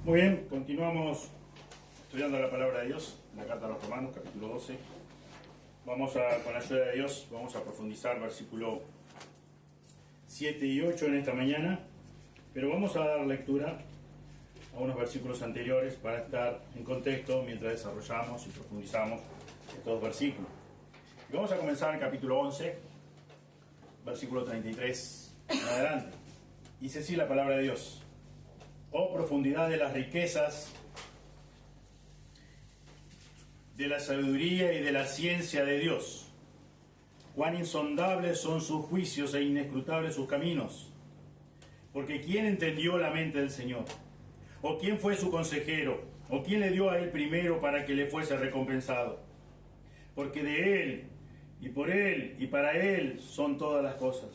Muy bien, continuamos estudiando la palabra de Dios, la carta a los Romanos, capítulo 12. Con la ayuda de Dios, vamos a profundizar versículo 7 y 8 en esta mañana, pero vamos a dar lectura a unos versículos anteriores para estar en contexto mientras desarrollamos y profundizamos estos versículos. Y vamos a comenzar el capítulo 11, versículo 33 en adelante. Dice así la palabra de Dios: oh profundidad de las riquezas, de la sabiduría y de la ciencia de Dios, cuán insondables son sus juicios e inescrutables sus caminos. Porque ¿quién entendió la mente del Señor? ¿O quién fue su consejero? ¿O quién le dio a él primero para que le fuese recompensado? Porque de él, y por él, y para él son todas las cosas.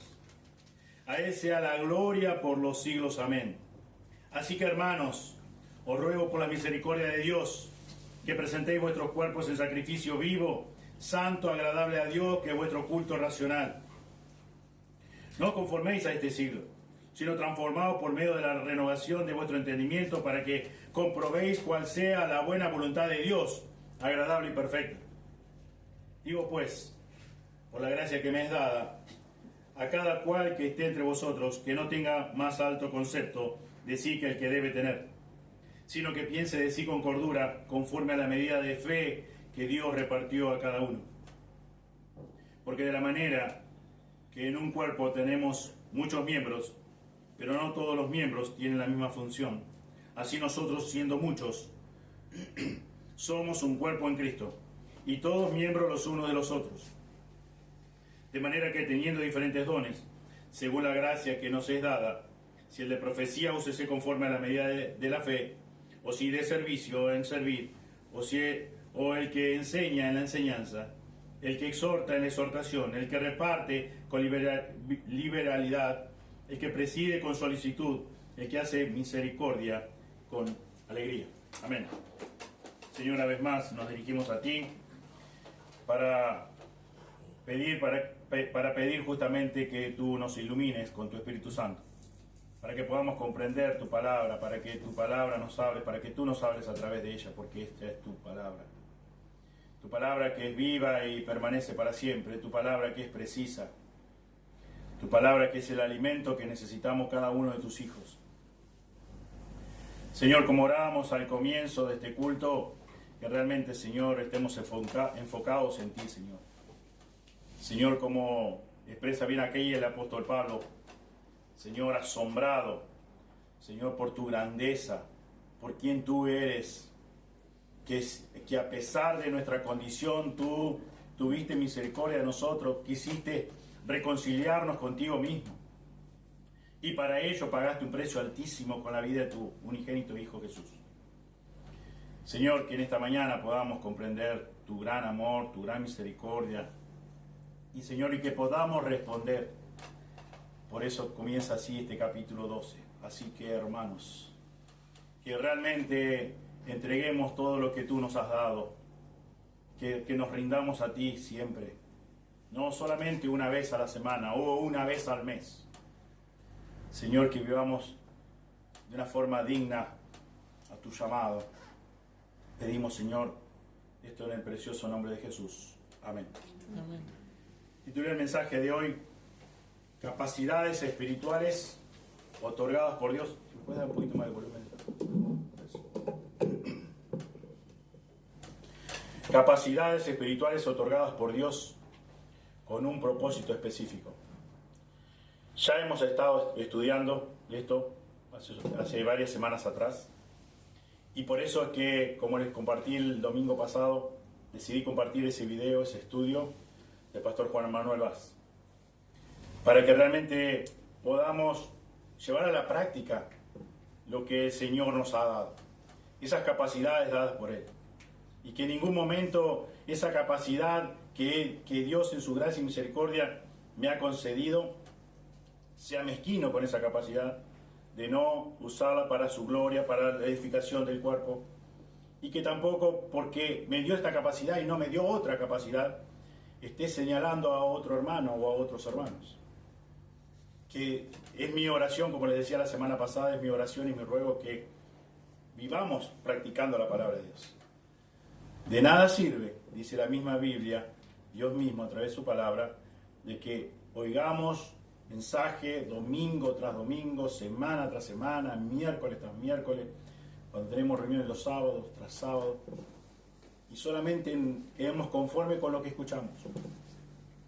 A él sea la gloria por los siglos. Amén. Así que, hermanos, os ruego por la misericordia de Dios que presentéis vuestros cuerpos en sacrificio vivo, santo, agradable a Dios, que es vuestro culto racional. No os conforméis a este siglo, sino transformaos por medio de la renovación de vuestro entendimiento, para que comprobéis cuál sea la buena voluntad de Dios, agradable y perfecta. Digo pues, por la gracia que me es dada, a cada cual que esté entre vosotros, que no tenga más alto concepto de sí que el que debe tener, sino que piense de sí con cordura, conforme a la medida de fe que Dios repartió a cada uno. Porque de la manera que en un cuerpo tenemos muchos miembros, pero no todos los miembros tienen la misma función, así nosotros, siendo muchos, somos un cuerpo en Cristo, y todos miembros los unos de los otros. De manera que, teniendo diferentes dones, según la gracia que nos es dada, si el de profecía, úsese conforme a la medida de la fe, o si de servicio, en servir, o el que enseña en la enseñanza, el que exhorta en la exhortación, el que reparte con liberalidad, el que preside con solicitud, el que hace misericordia con alegría. Amén. Señor, una vez más nos dirigimos a ti para pedir justamente que tú nos ilumines con tu Espíritu Santo, para que podamos comprender tu palabra, para que tu palabra nos hable, para que tú nos hables a través de ella, porque esta es tu palabra que es viva y permanece para siempre, tu palabra que es precisa, tu palabra que es el alimento que necesitamos cada uno de tus hijos. Señor, como orábamos al comienzo de este culto, que realmente, Señor, estemos enfocados en ti, Señor. Señor, como expresa bien aquí el apóstol Pablo, Señor, asombrado, Señor, por tu grandeza, por quien tú eres, que a pesar de nuestra condición, tú tuviste misericordia de nosotros, quisiste reconciliarnos contigo mismo. Y para ello pagaste un precio altísimo con la vida de tu unigénito Hijo Jesús. Señor, que en esta mañana podamos comprender tu gran amor, tu gran misericordia, y Señor, y que podamos responder. Por eso comienza así este capítulo 12. Así que, hermanos, que realmente entreguemos todo lo que tú nos has dado, que nos rindamos a ti siempre, no solamente una vez a la semana o una vez al mes. Señor, que vivamos de una forma digna a tu llamado. Pedimos, Señor, esto en el precioso nombre de Jesús. Amén. Amén. Titulé el mensaje de hoy: capacidades espirituales otorgadas por Dios. ¿Me puedes dar un poquito más de volumen? Capacidades espirituales otorgadas por Dios con un propósito específico. Ya hemos estado estudiando esto hace varias semanas atrás, y por eso es que, como les compartí el domingo pasado, decidí compartir ese video, ese estudio del pastor Juan Manuel Vaz, para que realmente podamos llevar a la práctica lo que el Señor nos ha dado, esas capacidades dadas por Él, y que en ningún momento esa capacidad que Dios en su gracia y misericordia me ha concedido sea mezquino con esa capacidad, de no usarla para su gloria, para la edificación del cuerpo, y que tampoco, porque me dio esta capacidad y no me dio otra capacidad, esté señalando a otro hermano o a otros hermanos. Que es mi oración, como les decía la semana pasada, es mi oración y mi ruego que vivamos practicando la palabra de Dios. De nada sirve, dice la misma Biblia, Dios mismo a través de su palabra, de que oigamos mensaje domingo tras domingo, semana tras semana, miércoles tras miércoles, cuando tenemos reuniones los sábados tras sábados, y solamente quedemos conforme con lo que escuchamos.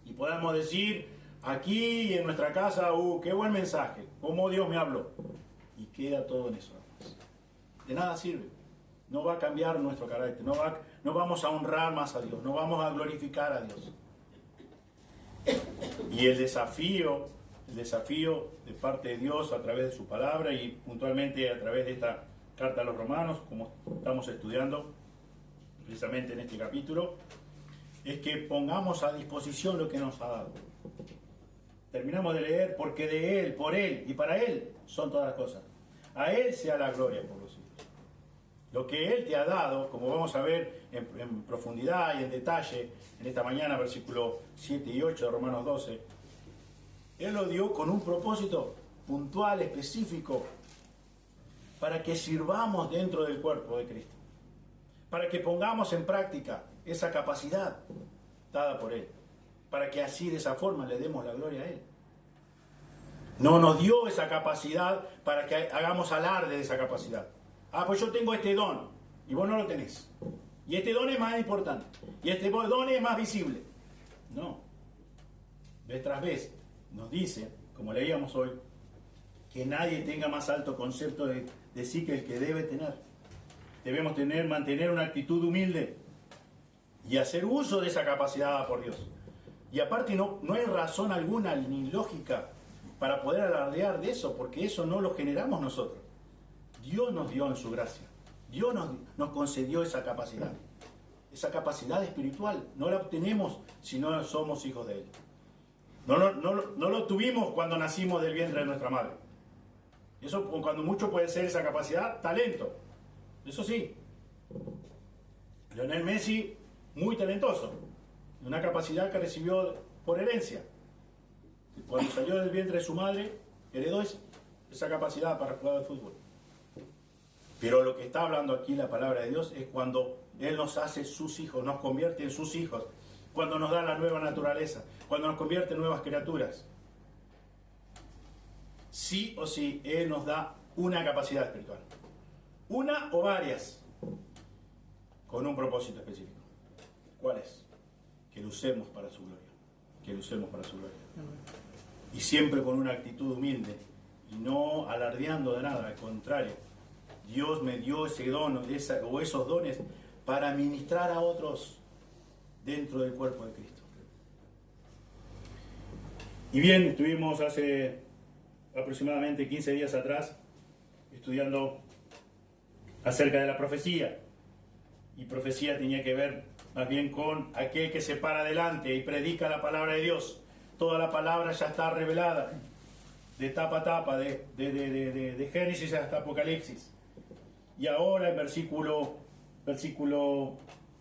Y podamos decir, aquí en nuestra casa, qué buen mensaje, cómo Dios me habló. Y queda todo en eso. De nada sirve. No va a cambiar nuestro carácter, no vamos a honrar más a Dios, no vamos a glorificar a Dios. Y el desafío de parte de Dios a través de su palabra y puntualmente a través de esta carta a los romanos, como estamos estudiando precisamente en este capítulo, es que pongamos a disposición lo que nos ha dado. Terminamos de leer, porque de Él, por Él y para Él son todas las cosas. A Él sea la gloria por los siglos. Lo que Él te ha dado, como vamos a ver en profundidad y en detalle en esta mañana, versículos 7 y 8 de Romanos 12, Él lo dio con un propósito puntual, específico, para que sirvamos dentro del cuerpo de Cristo, para que pongamos en práctica esa capacidad dada por Él, para que así de esa forma le demos la gloria a Él. No nos dio esa capacidad para que hagamos alarde de esa capacidad. Pues yo tengo este don y vos no lo tenés. Y este don es más importante. Y este don es más visible. No. Vez tras vez nos dice, como leíamos hoy, que nadie tenga más alto concepto de sí que el que debe tener. Debemos mantener una actitud humilde y hacer uso de esa capacidad dada por Dios. Y aparte no hay razón alguna ni lógica para poder alardear de eso, porque eso no lo generamos nosotros. Dios nos dio en su gracia. Dios nos concedió esa capacidad espiritual. No la obtenemos si no somos hijos de Él. No lo tuvimos cuando nacimos del vientre de nuestra madre. Eso, cuando mucho puede ser esa capacidad, talento. Eso sí. Lionel Messi, muy talentoso. Una capacidad que recibió por herencia. Cuando salió del vientre de su madre, heredó esa capacidad para jugar al fútbol. Pero lo que está hablando aquí la palabra de Dios es cuando Él nos hace sus hijos, nos convierte en sus hijos, cuando nos da la nueva naturaleza, cuando nos convierte en nuevas criaturas. Sí o sí, Él nos da una capacidad espiritual. Una o varias, con un propósito específico. ¿Cuál es? Que lo usemos para su gloria. Que lo usemos para su gloria. Y siempre con una actitud humilde y no alardeando de nada, al contrario. Dios me dio ese don o esos dones para ministrar a otros dentro del cuerpo de Cristo. Y bien, estuvimos hace aproximadamente 15 días atrás estudiando acerca de la profecía. Y profecía tenía que ver más bien con aquel que se para adelante y predica la palabra de Dios. Toda la palabra ya está revelada, de tapa a tapa, de Génesis hasta Apocalipsis. Y ahora en versículo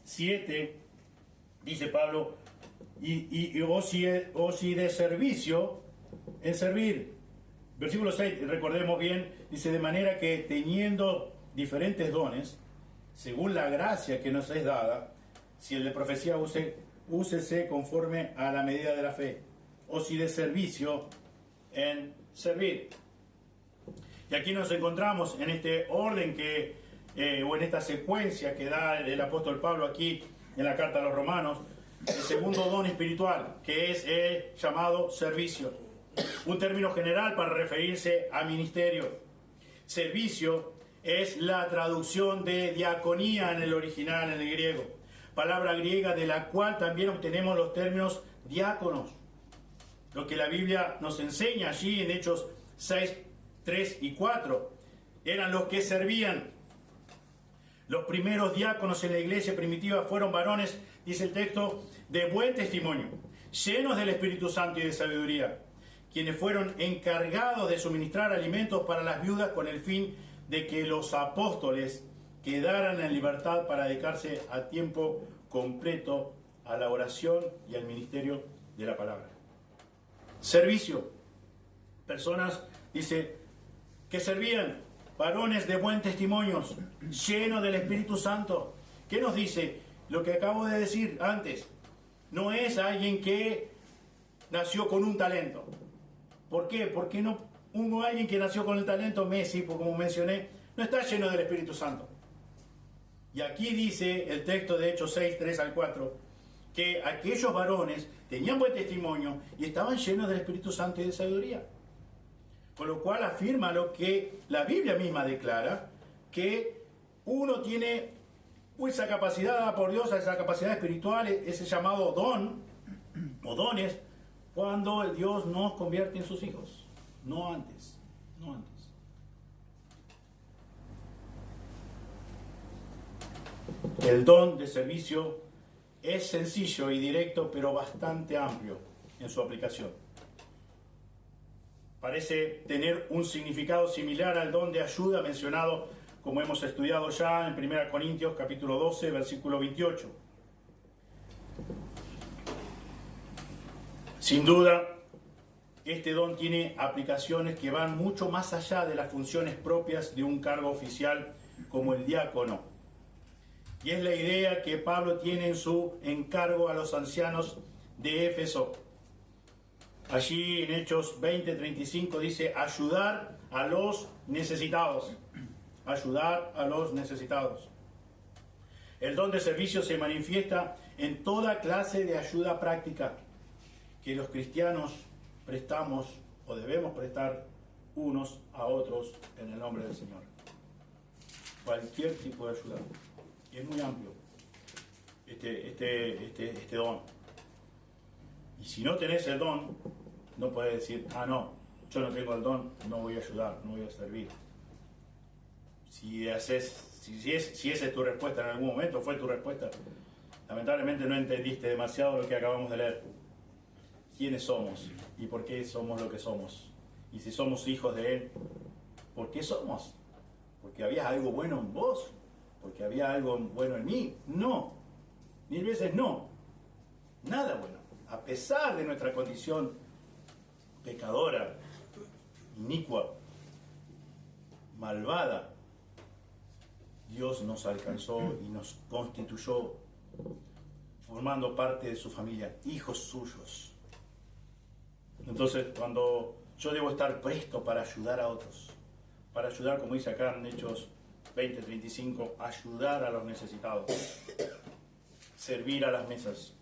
7, dice Pablo, o si de servicio, en servir. Versículo 6, recordemos bien, dice, de manera que teniendo diferentes dones, según la gracia que nos es dada, si el de profecía úsese conforme a la medida de la fe, o si de servicio, en servir. Y aquí nos encontramos en este orden o en esta secuencia que da el apóstol Pablo aquí en la carta a los romanos, el segundo don espiritual, que es el llamado servicio. Un término general para referirse a ministerio. Servicio es la traducción de diaconía en el original, en el griego. Palabra griega de la cual también obtenemos los términos diáconos. Lo que la Biblia nos enseña allí en Hechos 6, 3 y 4. Eran los que servían. Los primeros diáconos en la iglesia primitiva fueron varones, dice el texto, de buen testimonio, llenos del Espíritu Santo y de sabiduría, quienes fueron encargados de suministrar alimentos para las viudas con el fin de que los apóstoles quedaran en libertad para dedicarse a tiempo completo a la oración y al ministerio de la palabra. Servicio. Personas, dice, que servían varones de buen testimonio, llenos del Espíritu Santo. ¿Qué nos dice? Lo que acabo de decir antes. No es alguien que nació con un talento. ¿Por qué? Porque no alguien que nació con el talento, Messi, como mencioné, no está lleno del Espíritu Santo. Y aquí dice el texto de Hechos 6, 3 al 4, que aquellos varones tenían buen testimonio y estaban llenos del Espíritu Santo y de sabiduría. Con lo cual afirma lo que la Biblia misma declara, que uno tiene esa capacidad dada por Dios, esa capacidad espiritual, ese llamado don o dones, cuando Dios nos convierte en sus hijos, no antes. El don de servicio es sencillo y directo, pero bastante amplio en su aplicación. Parece tener un significado similar al don de ayuda mencionado, como hemos estudiado ya en 1 Corintios capítulo 12, versículo 28. Sin duda, este don tiene aplicaciones que van mucho más allá de las funciones propias de un cargo oficial como el diácono. Y es la idea que Pablo tiene en su encargo a los ancianos de Éfeso. Allí en Hechos 20:35 dice: ayudar a los necesitados. Ayudar a los necesitados. El don de servicio se manifiesta en toda clase de ayuda práctica que los cristianos prestamos o debemos prestar unos a otros en el nombre del Señor. Cualquier tipo de ayuda. Y es muy amplio este don. Y si no tenés el don, no puedes decir: no, yo no tengo el don, no voy a ayudar, no voy a servir. Si esa es tu respuesta en algún momento, fue tu respuesta, lamentablemente no entendiste demasiado lo que acabamos de leer. ¿Quiénes somos? ¿Y por qué somos lo que somos? Y si somos hijos de Él, ¿por qué somos? ¿Porque había algo bueno en vos? ¿Porque había algo bueno en mí? No. 1000 veces no. Nada bueno. A pesar de nuestra condición pecadora, inicua, malvada, Dios nos alcanzó y nos constituyó formando parte de su familia, hijos suyos. Entonces, cuando yo debo estar presto para ayudar a otros, para ayudar, como dice acá en Hechos 20:35, ayudar a los necesitados, servir a las mesas.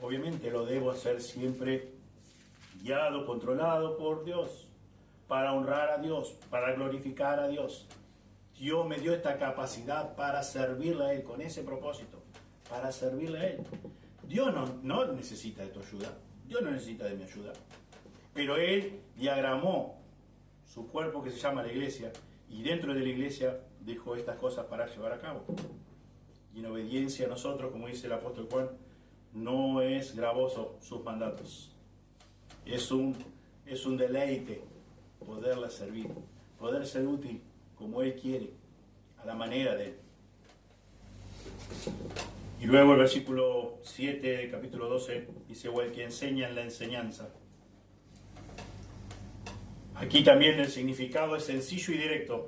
Obviamente lo debo hacer siempre guiado, controlado por Dios, para honrar a Dios, para glorificar a Dios. Dios me dio esta capacidad para servirle a Él, con ese propósito, para servirle a Él. Dios no necesita de tu ayuda, Dios no necesita de mi ayuda, pero Él diagramó su cuerpo que se llama la iglesia, y dentro de la iglesia dejó estas cosas para llevar a cabo. Y en obediencia a nosotros, como dice el apóstol Juan, no es gravoso sus mandatos. Es un deleite poderla servir, poder ser útil como Él quiere, a la manera de Él. Y luego el versículo 7 del capítulo 12 dice: o el que enseña en la enseñanza. Aquí también el significado es sencillo y directo.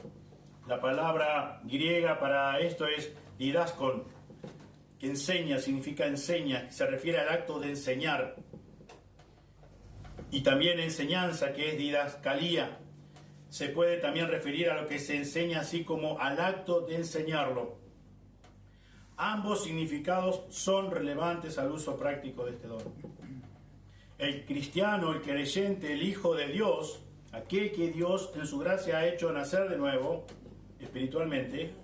La palabra griega para esto es didaskon, que enseña, significa enseña, se refiere al acto de enseñar. Y también enseñanza, que es didascalía. Se puede también referir a lo que se enseña, así como al acto de enseñarlo. Ambos significados son relevantes al uso práctico de este don. El cristiano, el creyente, el hijo de Dios, aquel que Dios en su gracia ha hecho nacer de nuevo, espiritualmente,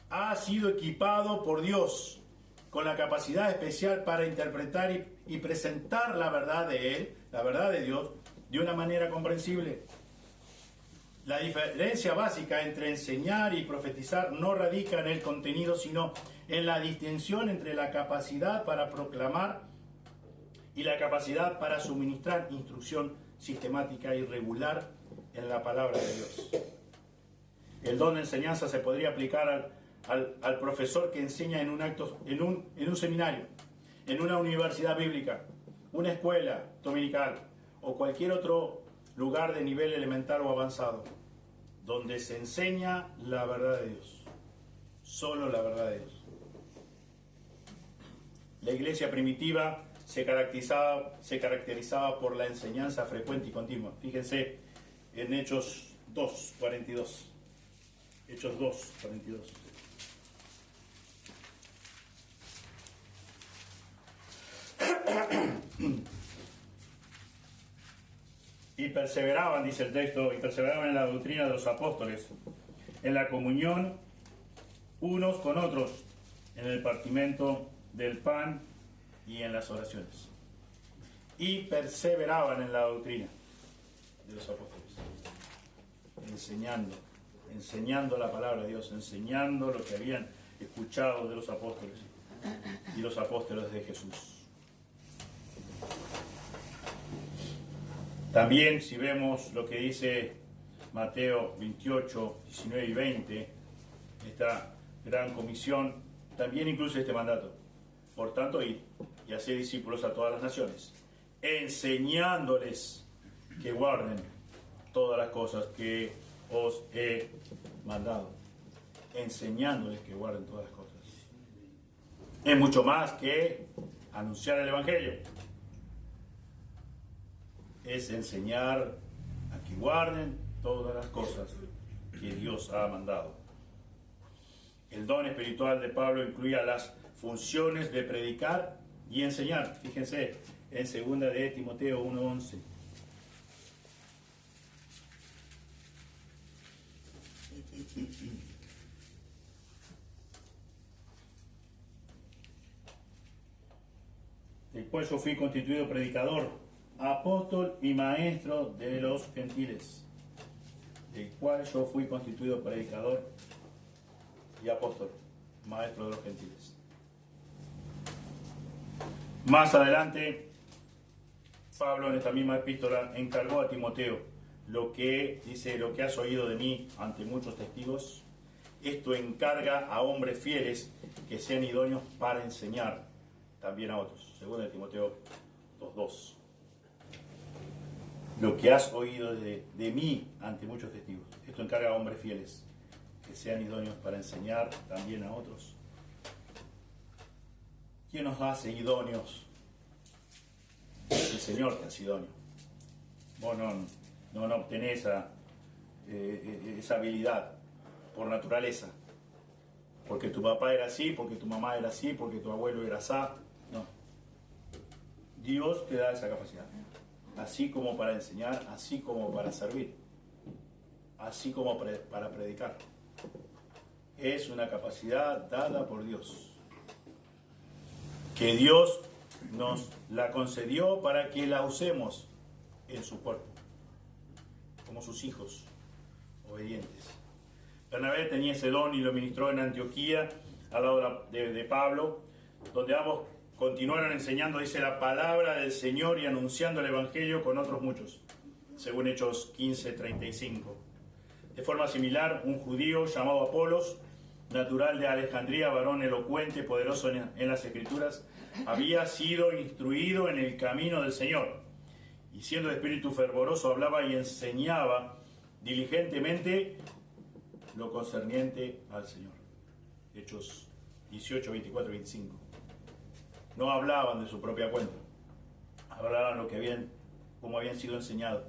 ha sido equipado por Dios con la capacidad especial para interpretar y presentar la verdad de Él, la verdad de Dios, de una manera comprensible. La diferencia básica entre enseñar y profetizar no radica en el contenido, sino en la distinción entre la capacidad para proclamar y la capacidad para suministrar instrucción sistemática y regular en la palabra de Dios. El don de enseñanza se podría aplicar al profesor que enseña en un seminario, en una universidad bíblica, una escuela dominical o cualquier otro lugar de nivel elemental o avanzado. donde se enseña la verdad de Dios, solo la verdad de Dios. La iglesia primitiva se caracterizaba por la enseñanza frecuente y continua. Fíjense en Hechos 2:42. Hechos 2:42. Y perseveraban, dice el texto, y perseveraban en la doctrina de los apóstoles, en la comunión unos con otros, en el partimiento del pan y en las oraciones. Y perseveraban en la doctrina de los apóstoles, enseñando la palabra de Dios, enseñando lo que habían escuchado de los apóstoles y los apóstoles de Jesús. También, si vemos lo que dice Mateo 28, 19 y 20, esta gran comisión, también incluye este mandato. Por tanto, id y haced discípulos a todas las naciones, enseñándoles que guarden todas las cosas que os he mandado. Enseñándoles que guarden todas las cosas. Es mucho más que anunciar el Evangelio. Es enseñar a que guarden todas las cosas que Dios ha mandado. El don espiritual de Pablo incluía las funciones de predicar y enseñar. Fíjense en 2 de Timoteo 1:11. Después yo fui constituido predicador, apóstol y maestro de los gentiles. Del cual yo fui constituido predicador y apóstol, maestro de los gentiles. Más adelante, Pablo en esta misma epístola encargó a Timoteo lo que has oído de mí ante muchos testigos. Esto encarga a hombres fieles que sean idóneos para enseñar también a otros. 2 de Timoteo 2:2. Lo que has oído de mí ante muchos testigos. Esto encarga a hombres fieles que sean idóneos para enseñar también a otros. ¿Quién nos hace idóneos? El Señor te hace idóneo. Vos no obtenés esa habilidad por naturaleza. Porque tu papá era así, porque tu mamá era así, porque tu abuelo era así. No. Dios te da esa capacidad. Así como para enseñar, así como para servir, así como para predicar. Es una capacidad dada por Dios, que Dios nos la concedió para que la usemos en su cuerpo, como sus hijos obedientes. Bernabé tenía ese don y lo ministró en Antioquía, al lado de Pablo, donde ambos continuaron enseñando, dice, la palabra del Señor y anunciando el Evangelio con otros muchos, según Hechos 15:35. De forma similar, un judío llamado Apolos, natural de Alejandría, varón elocuente, poderoso en las Escrituras, había sido instruido en el camino del Señor, y siendo de espíritu fervoroso hablaba y enseñaba diligentemente lo concerniente al Señor. Hechos 18, 24 y 25. No hablaban de su propia cuenta, hablaban como habían sido enseñados,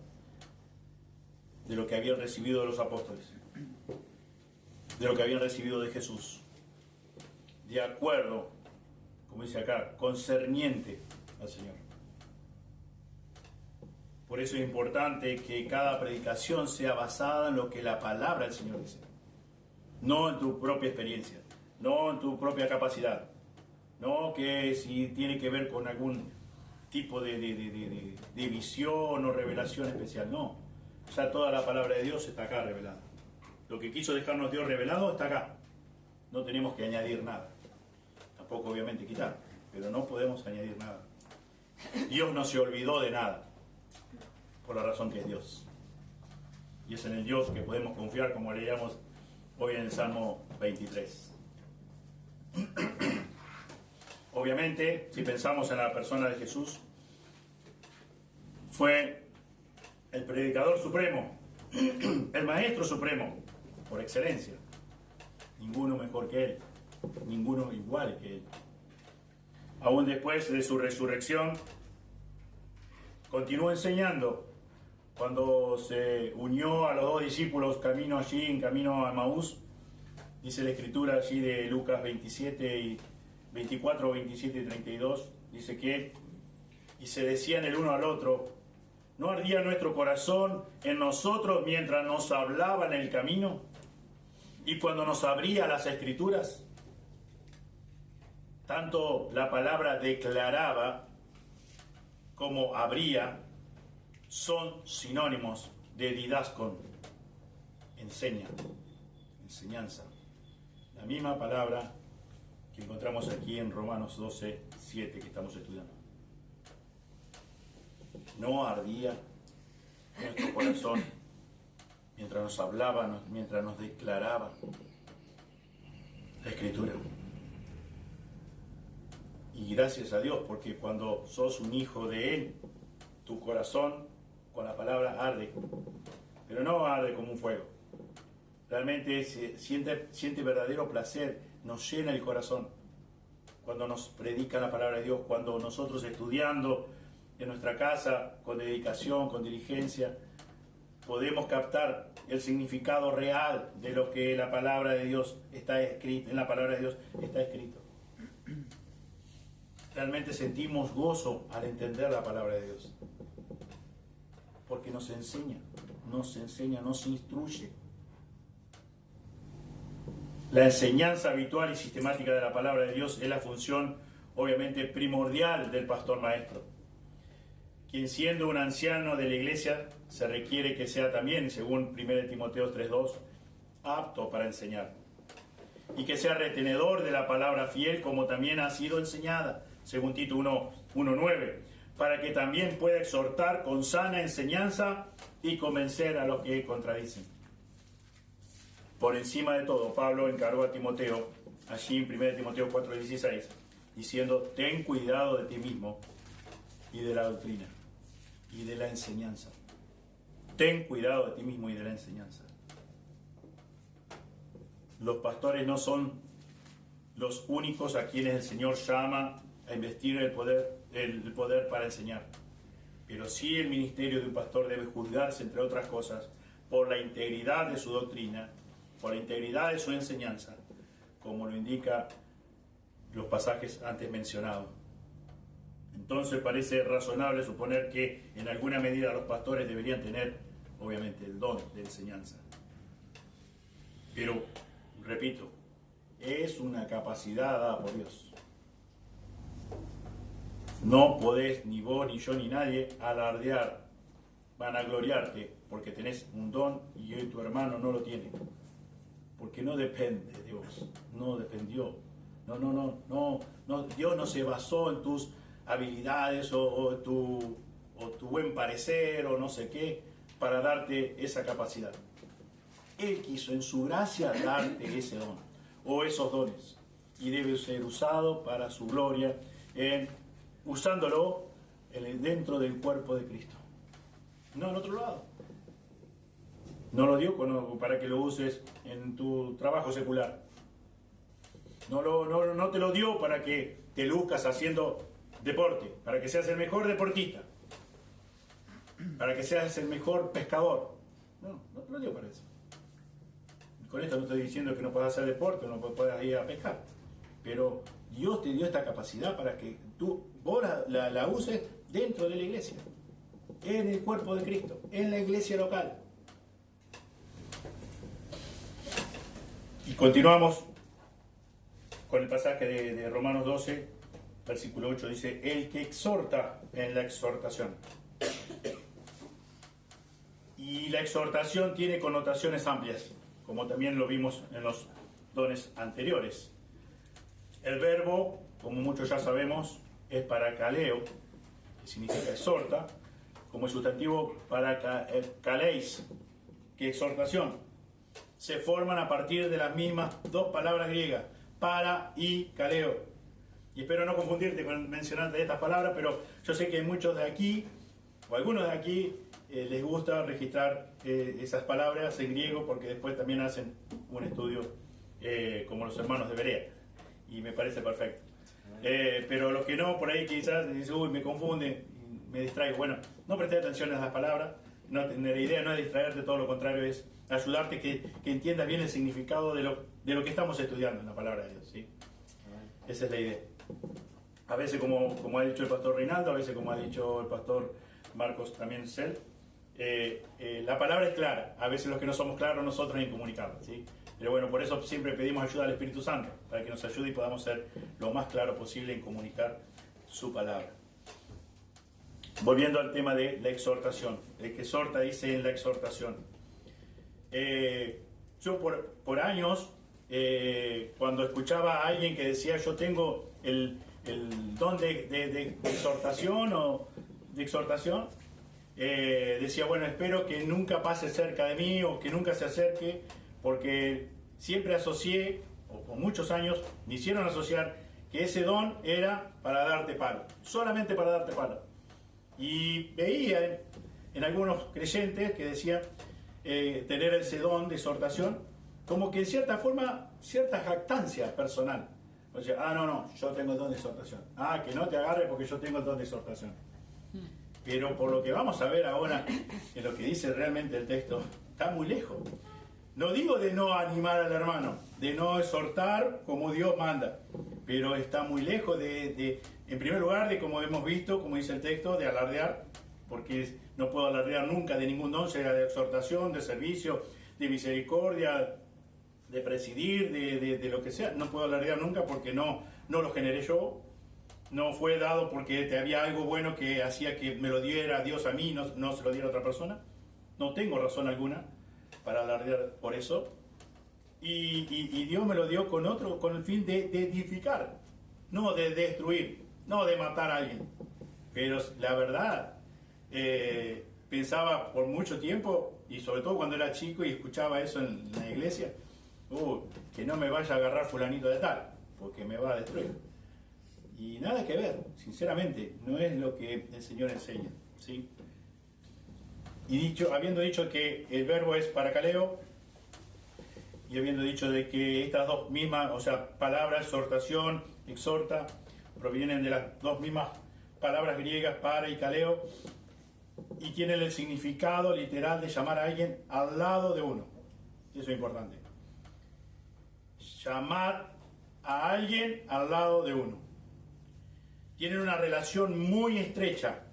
de lo que habían recibido de los apóstoles, de lo que habían recibido de Jesús, de acuerdo, como dice acá, concerniente al Señor. Por eso es importante que cada predicación sea basada en lo que la palabra del Señor dice, no en tu propia experiencia, no en tu propia capacidad. No que si tiene que ver con algún tipo de visión o revelación especial, no. Ya toda la palabra de Dios está acá revelada. Lo que quiso dejarnos Dios revelado está acá. No tenemos que añadir nada. Tampoco obviamente quitar, pero no podemos añadir nada. Dios no se olvidó de nada, por la razón que es Dios. Y es en el Dios que podemos confiar, como leíamos hoy en el Salmo 23. Obviamente, si pensamos en la persona de Jesús, fue el predicador supremo, el Maestro Supremo, por excelencia. Ninguno mejor que Él, ninguno igual que Él. Aún después de su resurrección, continuó enseñando. Cuando se unió a los dos discípulos en camino a Emaús, dice la escritura allí de Lucas 24, 27 y 32, dice que, y se decían el uno al otro, ¿no ardía nuestro corazón en nosotros mientras nos hablaba en el camino? Y cuando nos abría las escrituras, tanto la palabra declaraba como abría son sinónimos de didaskon, enseñanza. La misma palabra que encontramos aquí en Romanos 12, 7 que estamos estudiando. No ardía nuestro corazón mientras nos hablaba, mientras nos declaraba la Escritura. Y gracias a Dios, porque cuando sos un hijo de Él, tu corazón con la palabra arde, pero no arde como un fuego. Realmente siente verdadero placer, nos llena el corazón cuando nos predica la palabra de Dios, cuando nosotros estudiando en nuestra casa con dedicación, con diligencia, podemos captar el significado real de lo que la palabra de Dios está escrito, en la palabra de Dios está escrito. Realmente sentimos gozo al entender la palabra de Dios, porque nos enseña, nos instruye. La enseñanza habitual y sistemática de la palabra de Dios es la función, obviamente, primordial del pastor maestro, quien siendo un anciano de la iglesia se requiere que sea también, según 1 Timoteo 3:2, apto para enseñar, y que sea retenedor de la palabra fiel como también ha sido enseñada, según Tito 1:9, para que también pueda exhortar con sana enseñanza y convencer a los que contradicen. Por encima de todo, Pablo encargó a Timoteo, allí en 1 Timoteo 4:16, diciendo: ten cuidado de ti mismo y de la doctrina y de la enseñanza. Ten cuidado de ti mismo y de la enseñanza. Los pastores no son los únicos a quienes el Señor llama a investir el poder para enseñar. Pero sí el ministerio de un pastor debe juzgarse, entre otras cosas, por la integridad de su doctrina, por la integridad de su enseñanza, como lo indica los pasajes antes mencionados. Entonces parece razonable suponer que en alguna medida los pastores deberían tener, obviamente, el don de enseñanza. Pero, repito, es una capacidad dada por Dios. No podés, ni vos, ni yo, ni nadie, alardear, vanagloriarte, porque tenés un don y hoy tu hermano no lo tiene. Porque no depende de vos, no dependió. No, Dios no se basó en tus habilidades o tu buen parecer o no sé qué para darte esa capacidad. Él quiso en su gracia darte ese don o esos dones y debe ser usado para su gloria, usándolo dentro del cuerpo de Cristo, no en otro lado. No lo dio para que lo uses en tu trabajo secular. No te lo dio para que te luzcas haciendo deporte, para que seas el mejor deportista, para que seas el mejor pescador. No te lo dio para eso. Con esto no estoy diciendo que no puedas hacer deporte, no puedas ir a pescar, pero Dios te dio esta capacidad para que vos la uses dentro de la iglesia, en el cuerpo de Cristo, en la iglesia local. Y continuamos con el pasaje de Romanos 12, versículo 8, dice: el que exhorta en la exhortación. Y la exhortación tiene connotaciones amplias, como también lo vimos en los dones anteriores. El verbo, como muchos ya sabemos, es parakaleo, que significa exhorta, como el sustantivo parakaleis, que exhortación. Se forman a partir de las mismas dos palabras griegas, para y kaleo. Y espero no confundirte con mencionarte estas palabras, pero yo sé que muchos de aquí, o algunos de aquí, les gusta registrar esas palabras en griego porque después también hacen un estudio como los hermanos de Berea, y me parece perfecto. Pero los que no, por ahí quizás dicen, uy, me confunde, me distraigo. Bueno, no presté atención a las palabras, la idea no es distraerte, todo lo contrario, es ayudarte que entiendas bien el significado de lo que estamos estudiando en la palabra de Dios, ¿sí? Esa es la idea. A veces, como ha dicho el pastor Reinaldo, a veces como ha dicho el pastor Marcos también Cel, la palabra es clara. A veces los que no somos claros nosotros en comunicarla, ¿sí? Pero bueno, por eso siempre pedimos ayuda al Espíritu Santo, para que nos ayude y podamos ser lo más claro posible en comunicar su palabra. Volviendo al tema de la exhortación. El que exhorta dice en la exhortación. Yo por años, cuando escuchaba a alguien que decía yo tengo el don de exhortación o de exhortación, decía, bueno, espero que nunca pase cerca de mí o que nunca se acerque, porque siempre asocié, o por muchos años me hicieron asociar que ese don era para darte palo, solamente para darte palo. Y veía en algunos creyentes que decían tener ese don de exhortación como que en cierta forma, cierta jactancia personal. O sea, no, yo tengo el don de exhortación. Que no te agarre porque yo tengo el don de exhortación. Pero por lo que vamos a ver ahora, en lo que dice realmente el texto, está muy lejos. No digo de no animar al hermano, de no exhortar como Dios manda, pero está muy lejos en primer lugar, de como hemos visto, como dice el texto, de alardear, porque no puedo alardear nunca de ningún don, sea de exhortación, de servicio, de misericordia, de presidir, de lo que sea. No puedo alardear nunca porque no lo generé yo, no fue dado porque te había algo bueno que hacía que me lo diera Dios a mí, no se lo diera a otra persona. No tengo razón alguna para alardear por eso. Y Dios me lo dio con el fin de edificar, no de destruir, no de matar a alguien. Pero la verdad, pensaba por mucho tiempo, y sobre todo cuando era chico y escuchaba eso en la iglesia, que no me vaya a agarrar fulanito de tal, porque me va a destruir. Y nada que ver, sinceramente, no es lo que el Señor enseña, ¿sí? Y habiendo dicho que el verbo es paracaleo, y habiendo dicho de que estas dos mismas, o sea, palabras, exhortación, exhorta, provienen de las dos mismas palabras griegas, para y caleo, y tienen el significado literal de llamar a alguien al lado de uno. Eso es importante. Llamar a alguien al lado de uno. Tienen una relación muy estrecha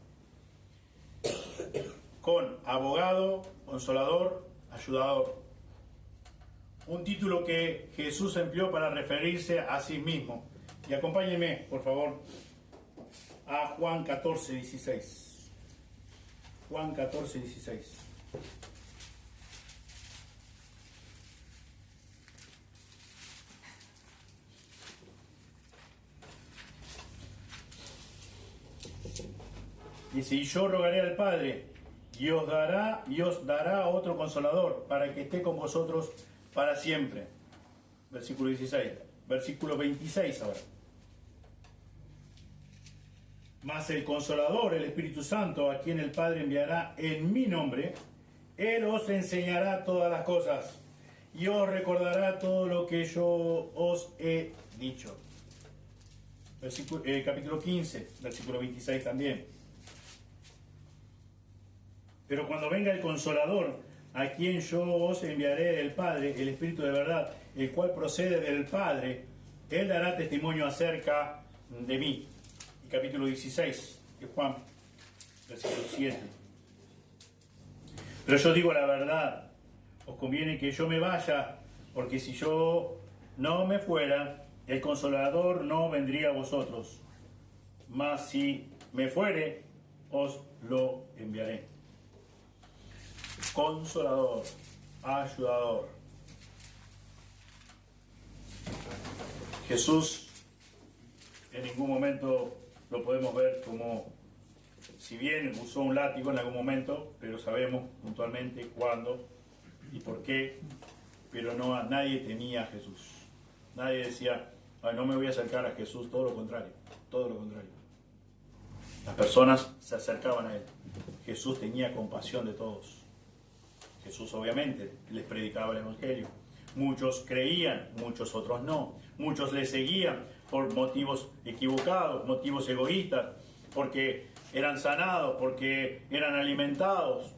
con abogado, consolador, ayudador. Un título que Jesús empleó para referirse a sí mismo. Y acompáñenme, por favor, a Juan 14, 16. Juan 14, 16. Dice, y yo rogaré al Padre, y os dará otro consolador, para que esté con vosotros para siempre. Versículo 16. Versículo 26 ahora. Mas el Consolador, el Espíritu Santo, a quien el Padre enviará en mi nombre, Él os enseñará todas las cosas, y os recordará todo lo que yo os he dicho. Capítulo 15, versículo 26 también. Pero cuando venga el Consolador, a quien yo os enviaré el Padre, el Espíritu de verdad, el cual procede del Padre, Él dará testimonio acerca de mí. Y capítulo 16 de Juan, versículo 7. Pero yo digo la verdad, os conviene que yo me vaya, porque si yo no me fuera, el Consolador no vendría a vosotros. Mas si me fuere, os lo enviaré. Consolador, ayudador. Jesús, en ningún momento lo podemos ver como, si bien usó un látigo en algún momento, pero sabemos puntualmente cuándo y por qué, pero nadie temía a Jesús. Nadie decía, no me voy a acercar a Jesús, todo lo contrario, todo lo contrario. Las personas se acercaban a Él. Jesús tenía compasión de todos. Jesús obviamente les predicaba el Evangelio. Muchos creían, muchos otros no. Muchos le seguían por motivos equivocados, motivos egoístas, porque eran sanados, porque eran alimentados,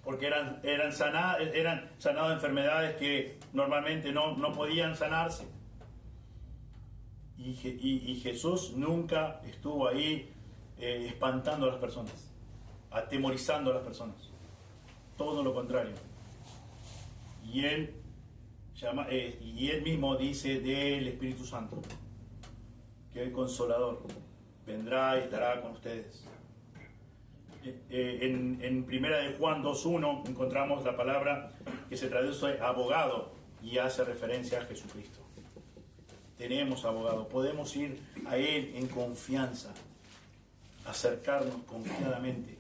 porque eran sanados de enfermedades que normalmente no podían sanarse. Y Jesús nunca estuvo ahí espantando a las personas, atemorizando a las personas. Todo lo contrario. Y Él mismo dice del Espíritu Santo que el Consolador vendrá y estará con ustedes. En primera de Juan 2.1 encontramos la palabra que se traduce abogado y hace referencia a Jesucristo. Tenemos abogado, podemos ir a Él en confianza, acercarnos confiadamente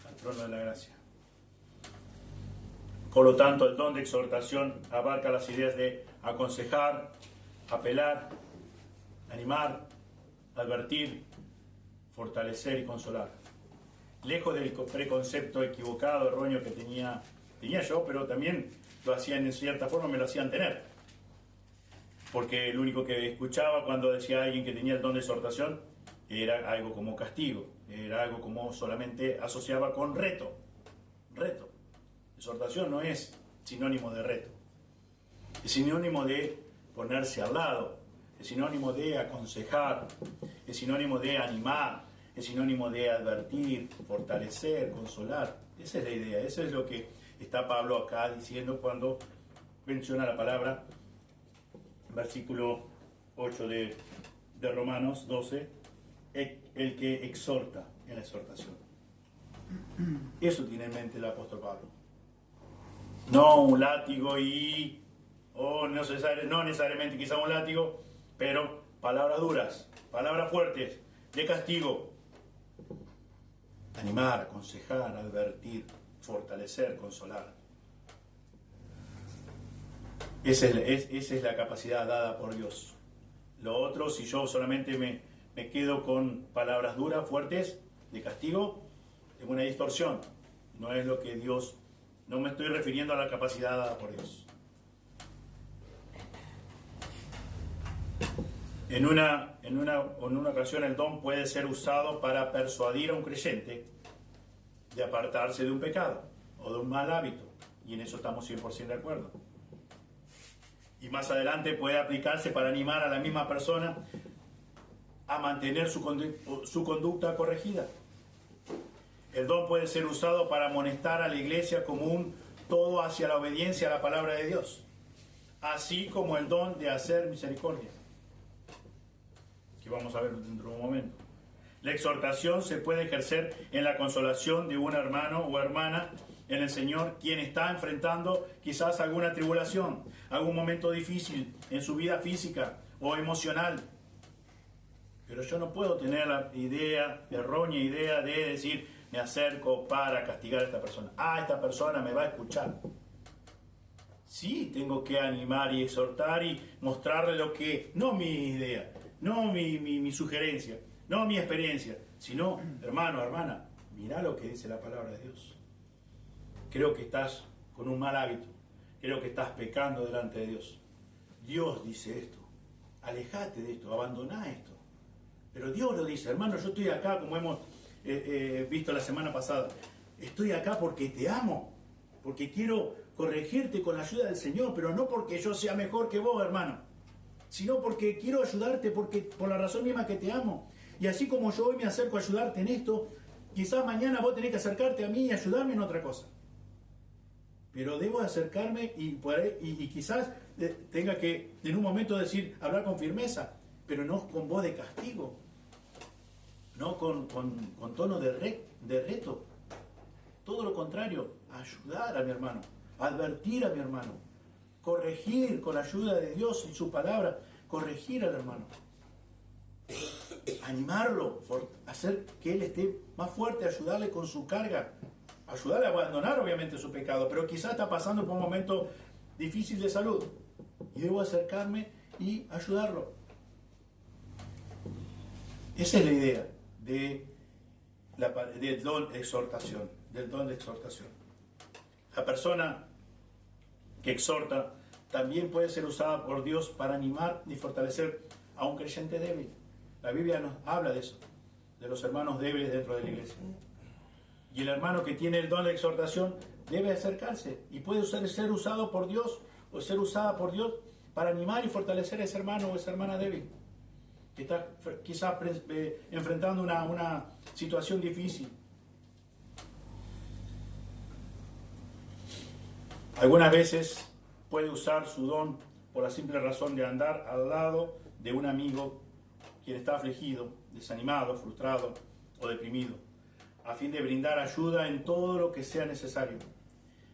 al trono de la gracia. Por lo tanto, el don de exhortación abarca las ideas de aconsejar, apelar, animar, advertir, fortalecer y consolar. Lejos del preconcepto equivocado, erróneo que tenía yo, pero también lo hacían en cierta forma, me lo hacían tener. Porque el único que escuchaba cuando decía alguien que tenía el don de exhortación era algo como castigo, era algo como solamente asociaba con reto. Exhortación no es sinónimo de reto, es sinónimo de ponerse al lado, es sinónimo de aconsejar, es sinónimo de animar, es sinónimo de advertir, fortalecer, consolar. Esa es la idea, eso es lo que está Pablo acá diciendo cuando menciona la palabra, versículo 8 de Romanos 12, el que exhorta en la exhortación. Eso tiene en mente el apóstol Pablo. No un látigo no necesariamente quizá un látigo, pero palabras duras, palabras fuertes, de castigo. Animar, aconsejar, advertir, fortalecer, consolar. Esa es la capacidad dada por Dios. Lo otro, si yo solamente me quedo con palabras duras, fuertes, de castigo, es una distorsión. No es lo que Dios... No me estoy refiriendo a la capacidad dada por Dios. En una ocasión el don puede ser usado para persuadir a un creyente de apartarse de un pecado o de un mal hábito. Y en eso estamos 100% de acuerdo. Y más adelante puede aplicarse para animar a la misma persona a mantener su conducta corregida. El don puede ser usado para amonestar a la iglesia como un todo hacia la obediencia a la palabra de Dios, así como el don de hacer misericordia, que vamos a ver dentro de un momento. La exhortación se puede ejercer en la consolación de un hermano o hermana en el Señor, quien está enfrentando quizás alguna tribulación, algún momento difícil en su vida física o emocional. Pero yo no puedo tener la errónea idea de decir, me acerco para castigar a esta persona. Esta persona me va a escuchar. Sí, tengo que animar y exhortar y mostrarle lo que, no mi idea, no mi sugerencia, no mi experiencia, sino, hermano, hermana, mirá lo que dice la palabra de Dios. Creo que estás con un mal hábito, creo que estás pecando delante de Dios. Dios dice esto, alejate de esto, abandoná esto. Pero Dios lo dice, hermano, yo estoy acá, como hemos visto la semana pasada, estoy acá porque te amo, porque quiero corregirte con la ayuda del Señor, pero no porque yo sea mejor que vos, hermano, sino porque quiero ayudarte, porque por la razón misma que te amo. Y así como yo hoy me acerco a ayudarte en esto, quizás mañana vos tenés que acercarte a mí y ayudarme en otra cosa. Pero debo acercarme y quizás tenga que en un momento hablar con firmeza, pero no con voz de castigo, no con tono de reto. Todo lo contrario, ayudar a mi hermano, advertir a mi hermano, corregir con la ayuda de Dios y su palabra, corregir al hermano, animarlo, hacer que él esté más fuerte, ayudarle con su carga, ayudarle a abandonar obviamente su pecado, pero quizás está pasando por un momento difícil de salud y debo acercarme y ayudarlo. Esa es la idea de del don de exhortación, del don de exhortación. La persona que exhorta también puede ser usada por Dios para animar y fortalecer a un creyente débil. La Biblia nos habla de eso, de los hermanos débiles dentro de la iglesia. Y el hermano que tiene el don de exhortación debe acercarse y puede ser usado por Dios o ser usada por Dios para animar y fortalecer a ese hermano o esa hermana débil que está quizás enfrentando una situación difícil. Algunas veces puede usar su don por la simple razón de andar al lado de un amigo quien está afligido, desanimado, frustrado o deprimido, a fin de brindar ayuda en todo lo que sea necesario.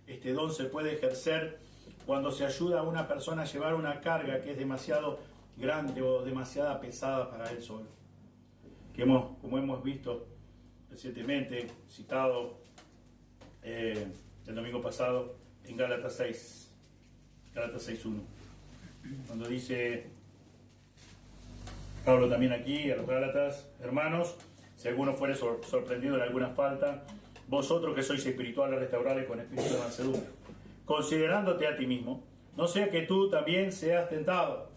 Este don se puede ejercer cuando se ayuda a una persona a llevar una carga que es demasiado grande o demasiado pesada para él solo. Como hemos visto recientemente, citado el domingo pasado en Gálatas 6:1, cuando dice Pablo también aquí a los Gálatas: hermanos, si alguno fuere sorprendido en alguna falta, vosotros que sois espirituales, restaurarle con espíritu de mansedumbre, considerándote a ti mismo, no sea que tú también seas tentado.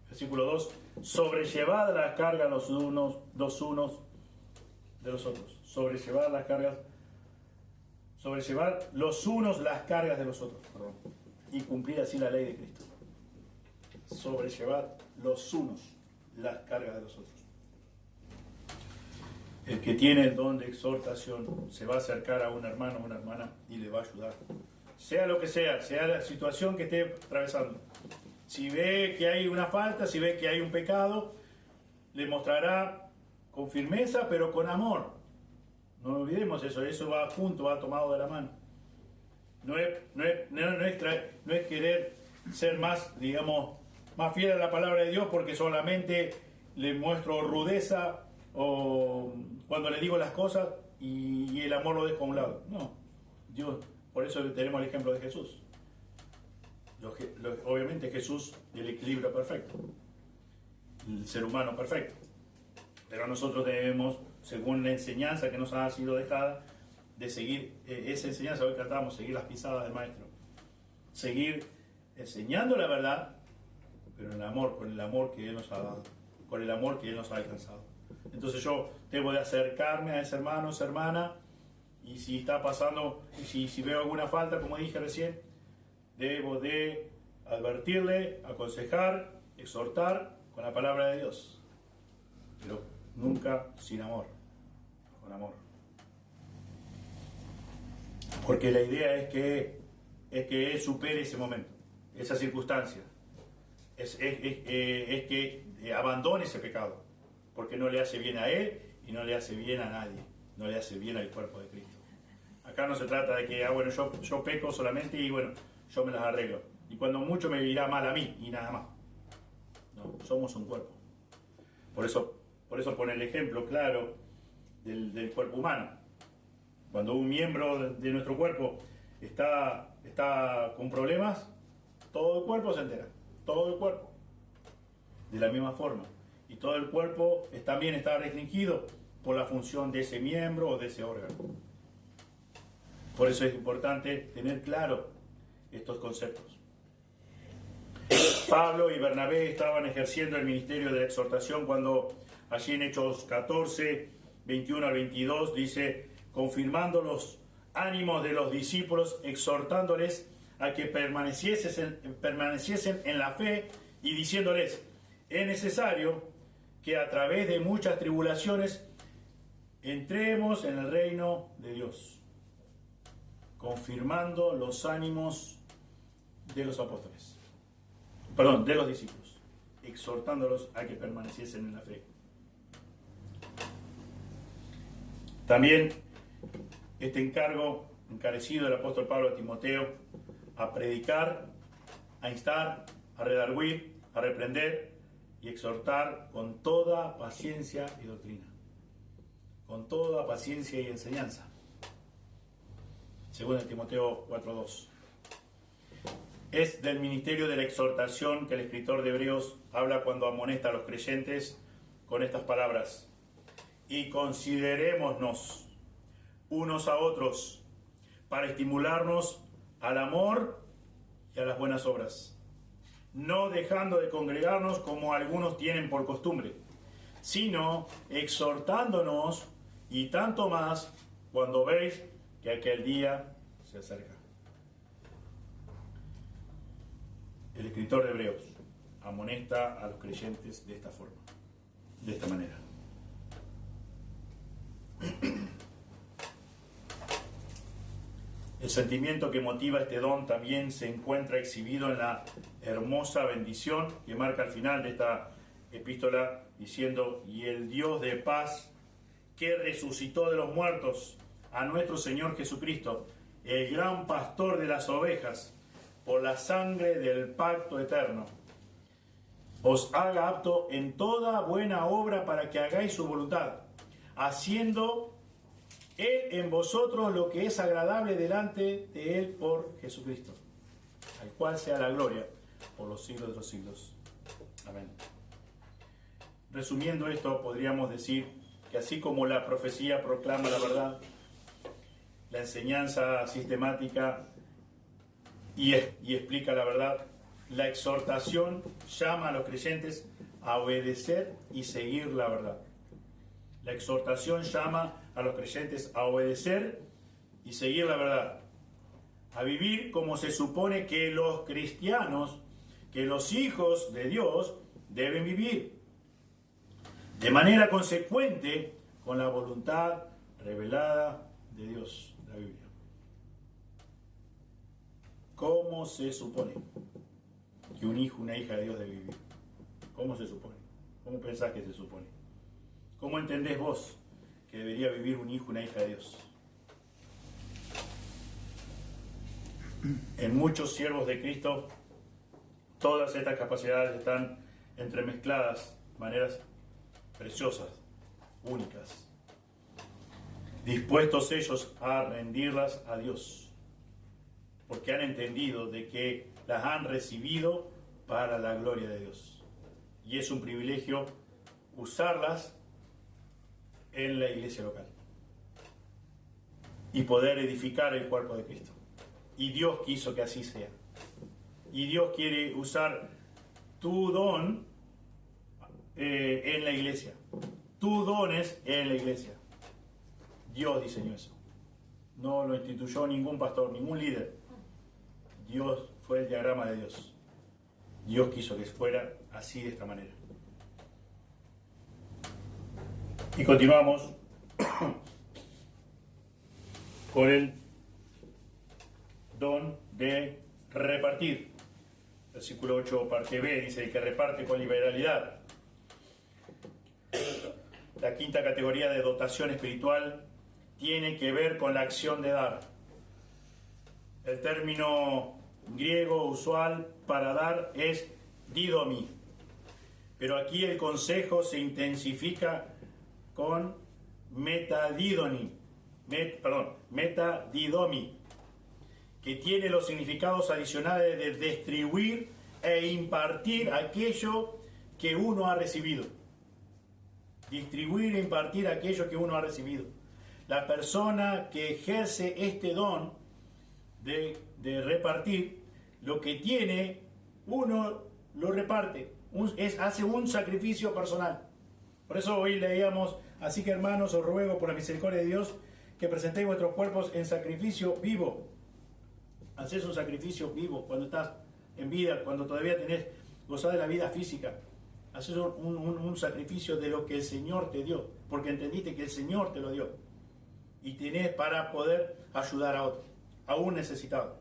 Versículo 2, sobrellevad las cargas los unos de los otros. Sobrellevad los unos las cargas de los otros, y cumplir así la ley de Cristo. Sobrellevad los unos las cargas de los otros. El que tiene el don de exhortación se va a acercar a un hermano o una hermana y le va a ayudar. Sea lo que sea la situación que esté atravesando. Si ve que hay una falta, si ve que hay un pecado, le mostrará con firmeza, pero con amor. No olvidemos eso va junto, va tomado de la mano. No es querer ser más fiel a la palabra de Dios porque solamente le muestro rudeza o cuando le digo las cosas y el amor lo dejo a un lado. No, Dios, por eso tenemos el ejemplo de Jesús. Obviamente Jesús, el equilibrio perfecto, el ser humano perfecto, pero nosotros debemos, según la enseñanza que nos ha sido dejada, de seguir esa enseñanza. Hoy tratamos de seguir las pisadas del Maestro, seguir enseñando la verdad, pero con el amor que Él nos ha dado, con el amor que Él nos ha alcanzado. Entonces yo debo de acercarme a ese hermano, esa hermana, y si está pasando, y si veo alguna falta, como dije recién, debo de advertirle, aconsejar, exhortar con la palabra de Dios, pero nunca sin amor, con amor. Porque la idea es que él supere ese momento, esa circunstancia, es que abandone ese pecado, porque no le hace bien a él y no le hace bien a nadie, no le hace bien al cuerpo de Cristo. Acá no se trata de que, yo peco solamente y yo me las arreglo. Y cuando mucho me irá mal a mí y nada más. No, somos un cuerpo. Por eso pone el ejemplo claro del cuerpo humano. Cuando un miembro de nuestro cuerpo está con problemas, todo el cuerpo se entera. Todo el cuerpo. De la misma forma. Y todo el cuerpo también está restringido por la función de ese miembro o de ese órgano. Por eso es importante tener claro estos conceptos. Pablo y Bernabé estaban ejerciendo el ministerio de la exhortación cuando allí en Hechos 14, 21 al 22 dice: confirmando los ánimos de los discípulos, exhortándoles a que permaneciesen en la fe y diciéndoles: es necesario que a través de muchas tribulaciones entremos en el reino de Dios. Confirmando los ánimos de los apóstoles, de los discípulos, exhortándolos a que permaneciesen en la fe. También este encargo encarecido del apóstol Pablo a Timoteo, a predicar, a instar, a redarguir, a reprender y exhortar con toda paciencia y doctrina, con toda paciencia y enseñanza. Según Timoteo 4:2. Es del ministerio de la exhortación que el escritor de Hebreos habla cuando amonesta a los creyentes con estas palabras: y considerémonos unos a otros para estimularnos al amor y a las buenas obras, no dejando de congregarnos como algunos tienen por costumbre, sino exhortándonos, y tanto más cuando veis que aquel día se acerca. El escritor de Hebreos amonesta a los creyentes de esta forma, de esta manera. El sentimiento que motiva este don también se encuentra exhibido en la hermosa bendición que marca al final de esta epístola, diciendo: y el Dios de paz, que resucitó de los muertos a nuestro Señor Jesucristo, el gran pastor de las ovejas, por la sangre del pacto eterno, os haga apto en toda buena obra para que hagáis su voluntad, haciendo Él en vosotros lo que es agradable delante de Él por Jesucristo, al cual sea la gloria por los siglos de los siglos. Amén. Resumiendo esto, podríamos decir que así como la profecía proclama la verdad, la enseñanza sistemática y explica la verdad, la exhortación llama a los creyentes a obedecer y seguir la verdad. La exhortación llama a los creyentes a obedecer y seguir la verdad, a vivir como se supone que los cristianos, que los hijos de Dios deben vivir, de manera consecuente con la voluntad revelada de Dios, la Biblia. ¿Cómo se supone que un hijo, una hija de Dios debe vivir? ¿Cómo se supone? ¿Cómo pensás que se supone? ¿Cómo entendés vos que debería vivir un hijo, una hija de Dios? En muchos siervos de Cristo, todas estas capacidades están entremezcladas de maneras preciosas, únicas, dispuestos ellos a rendirlas a Dios, porque han entendido de que las han recibido para la gloria de Dios. Y es un privilegio usarlas en la iglesia local y poder edificar el cuerpo de Cristo. Y Dios quiso que así sea. Y Dios quiere usar tu don en la iglesia. Tu don es en la iglesia. Dios diseñó eso. No lo instituyó ningún pastor, ningún líder. Dios fue el diagrama de Dios. Dios quiso que fuera así, de esta manera. Y continuamos con el don de repartir. Versículo 8, parte B, dice: el que reparte con liberalidad. La quinta categoría de dotación espiritual tiene que ver con la acción de dar. El término griego usual para dar es didomi, pero aquí el consejo se intensifica con metadidomi, que tiene los significados adicionales de distribuir e impartir aquello que uno ha recibido. Distribuir e impartir aquello que uno ha recibido. La persona que ejerce este don de repartir, lo que tiene, uno lo reparte, hace un sacrificio personal. Por eso hoy leíamos: así que, hermanos, os ruego por la misericordia de Dios que presentéis vuestros cuerpos en sacrificio vivo. Haces un sacrificio vivo cuando estás en vida, cuando todavía gozás de la vida física. Haces un sacrificio de lo que el Señor te dio, porque entendiste que el Señor te lo dio. Y tenés para poder ayudar a otro, a un necesitado.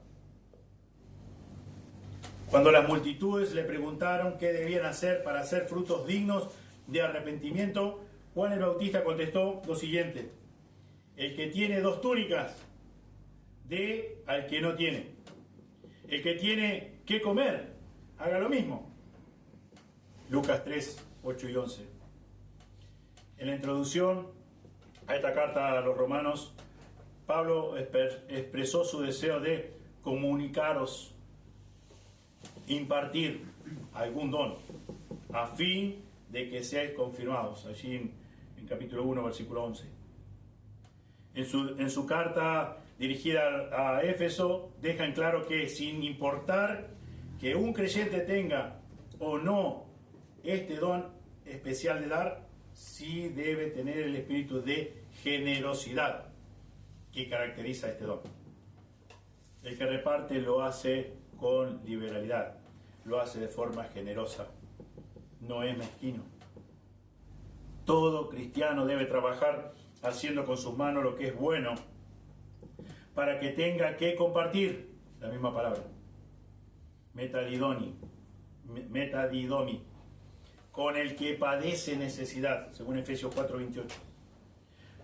Cuando las multitudes le preguntaron qué debían hacer para hacer frutos dignos de arrepentimiento, Juan el Bautista contestó lo siguiente: el que tiene 2 túnicas, dé al que no tiene. El que tiene que comer, haga lo mismo. Lucas 3, 8 y 11. En la introducción a esta carta a los romanos, Pablo expresó su deseo de comunicaros, impartir algún don, a fin de que seáis confirmados. Allí en capítulo 1, versículo 11. En su carta dirigida a Éfeso, deja en claro que sin importar que un creyente tenga o no este don especial de dar, sí debe tener el espíritu de generosidad que caracteriza este don. El que reparte lo hace con liberalidad, lo hace de forma generosa, no es mezquino. Todo cristiano debe trabajar haciendo con sus manos lo que es bueno, para que tenga que compartir, la misma palabra, metadidomi, con el que padece necesidad, según Efesios 4:28.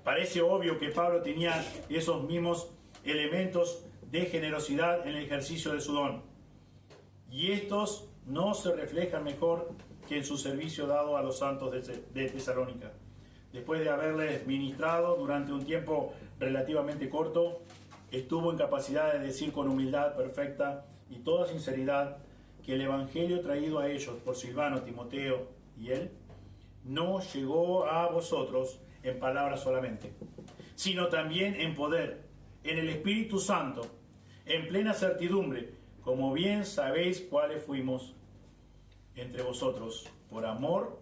Parece obvio que Pablo tenía esos mismos elementos de generosidad en el ejercicio de su don, y estos no se reflejan mejor que en su servicio dado a los santos de Tesalónica. Después de haberles ministrado durante un tiempo relativamente corto, estuvo en capacidad de decir con humildad perfecta y toda sinceridad que el evangelio traído a ellos por Silvano, Timoteo y él no llegó a vosotros en palabras solamente, sino también en poder, en el Espíritu Santo, en plena certidumbre, como bien sabéis cuáles fuimos entre vosotros por amor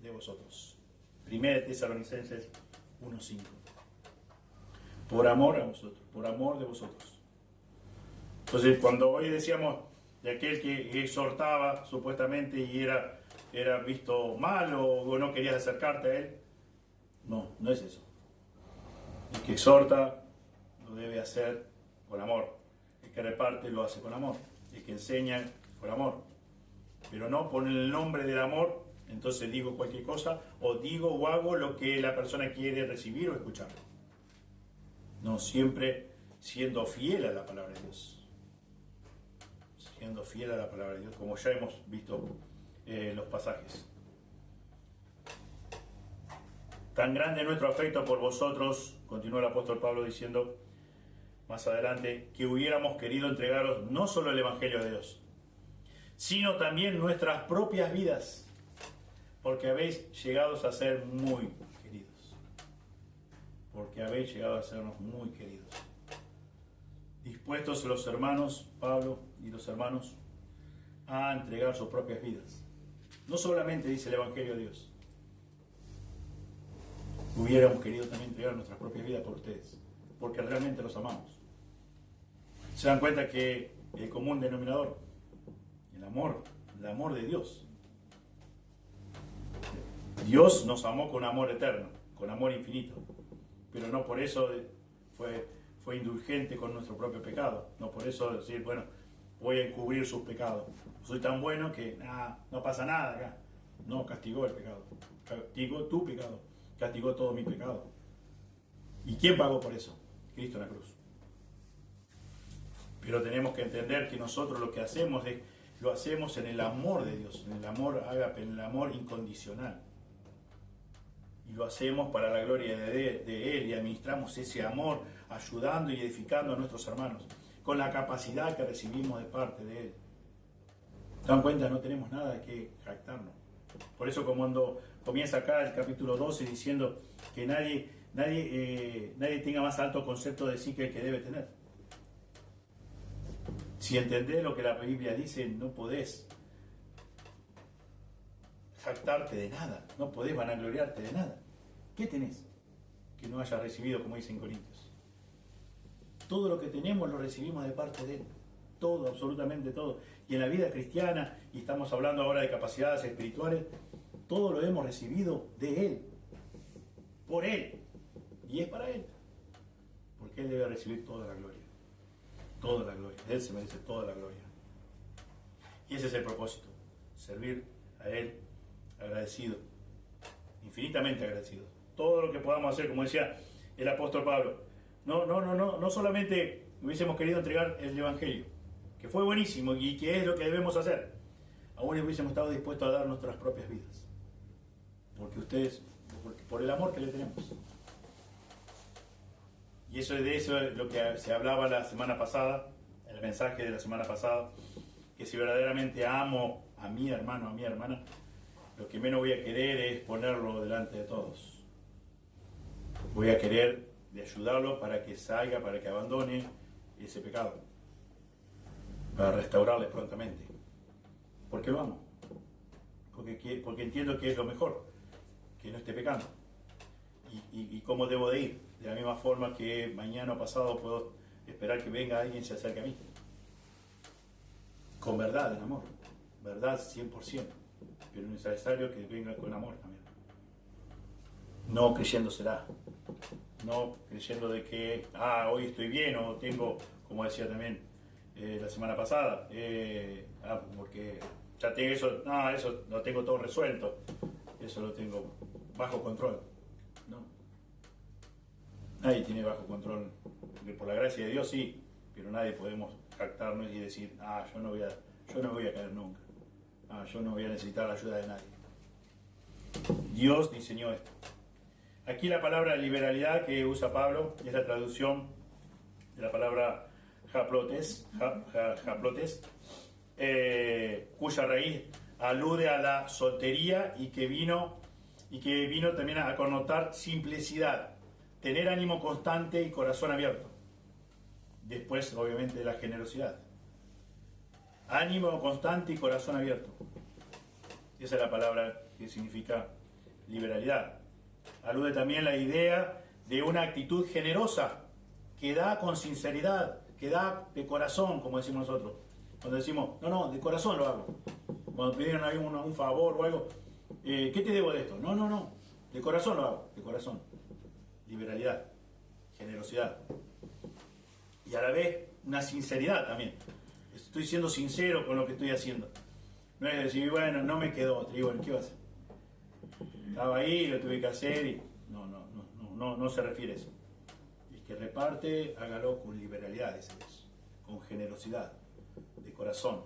de vosotros. 1 Tesalonicenses 1:5. Por amor a vosotros, por amor de vosotros. Entonces, cuando hoy decíamos de aquel que exhortaba supuestamente y era visto mal o no querías acercarte a él, no es eso. El que exhorta lo debe hacer con amor. El que reparte lo hace con amor. El que enseña con amor. Pero no por el nombre del amor, entonces digo cualquier cosa, o digo o hago lo que la persona quiere recibir o escuchar. No, siempre siendo fiel a la palabra de Dios. Siendo fiel a la palabra de Dios, como ya hemos visto los pasajes. Tan grande es nuestro afecto por vosotros, continuó el apóstol Pablo diciendo más adelante, que hubiéramos querido entregaros no solo el Evangelio de Dios, sino también nuestras propias vidas, porque habéis llegado a ser muy queridos. Porque habéis llegado a sernos muy queridos. Dispuestos los hermanos, Pablo y los hermanos, a entregar sus propias vidas. No solamente dice el Evangelio de Dios. Hubiéramos querido también entregar nuestras propias vidas por ustedes, porque realmente los amamos. Se dan cuenta que el común denominador, el amor de Dios. Dios nos amó con amor eterno, con amor infinito, pero no por eso fue indulgente con nuestro propio pecado, no por eso decir, bueno, voy a encubrir sus pecados. Soy tan bueno que no pasa nada acá. No, castigó el pecado, castigó tu pecado, castigó todo mi pecado. ¿Y quién pagó por eso? Cristo en la cruz. Pero tenemos que entender que nosotros lo que hacemos lo hacemos en el amor de Dios, en el amor ágape, en el amor incondicional. Y lo hacemos para la gloria de Él y administramos ese amor ayudando y edificando a nuestros hermanos con la capacidad que recibimos de parte de Él. ¿Se dan cuenta? No tenemos nada de qué jactarnos. Por eso cuando comienza acá el capítulo 12 diciendo que nadie tenga más alto concepto de sí que el que debe tener. Si entendés lo que la Biblia dice, no podés jactarte de nada, no podés vanagloriarte de nada. ¿Qué tenés que no hayas recibido, como dice en Corintios? Todo lo que tenemos lo recibimos de parte de Él. Todo, absolutamente todo. Y en la vida cristiana, y estamos hablando ahora de capacidades espirituales, todo lo hemos recibido de Él, por Él, y es para Él, porque Él debe recibir toda la gloria. Toda la gloria. Él se merece toda la gloria. Y ese es el propósito. Servir a Él agradecido. Infinitamente agradecido. Todo lo que podamos hacer, como decía el apóstol Pablo. No solamente hubiésemos querido entregar el Evangelio, que fue buenísimo y que es lo que debemos hacer. Aún hubiésemos estado dispuestos a dar nuestras propias vidas. Por el amor que le tenemos. Y de eso es lo que se hablaba la semana pasada, el mensaje de la semana pasada, que si verdaderamente amo a mi hermano, a mi hermana, lo que menos voy a querer es ponerlo delante de todos. voy a querer de ayudarlo para que salga, para que abandone ese pecado, para restaurarle prontamente. Porque lo amo, porque entiendo que es lo mejor, que no esté pecando. Y cómo debo de ir, de la misma forma que mañana o pasado puedo esperar que venga alguien y se acerque a mí. Con verdad, en amor, verdad 100%, pero es necesario que venga con amor también. No creyéndosela, no creyendo de que, hoy estoy bien o tengo, como decía también la semana pasada, porque ya tengo eso lo tengo todo resuelto, eso lo tengo bajo control. No. Nadie tiene bajo control, por la gracia de Dios sí, pero nadie podemos jactarnos y decir, yo no voy a caer nunca, yo no voy a necesitar la ayuda de nadie. Dios diseñó esto. Aquí la palabra liberalidad que usa Pablo es la traducción de la palabra japlotes, cuya raíz alude a la soltería y que vino también a connotar simplicidad, tener ánimo constante y corazón abierto. Después, obviamente, de la generosidad. Ánimo constante y corazón abierto. Esa es la palabra que significa liberalidad. Alude también a la idea de una actitud generosa, que da con sinceridad, que da de corazón, como decimos nosotros. Cuando decimos, no, de corazón lo hago. Cuando pidieron ahí un favor o algo, ¿qué te debo de esto? No, de corazón lo hago, de corazón. Liberalidad, generosidad. Y a la vez, una sinceridad también. Estoy siendo sincero con lo que estoy haciendo. No es decir, bueno, no me quedó. Te digo, bueno, ¿qué vas a hacer? Estaba ahí, lo tuve que hacer y no se refiere a eso. El que reparte, hágalo con liberalidad, dice Dios, con generosidad, de corazón.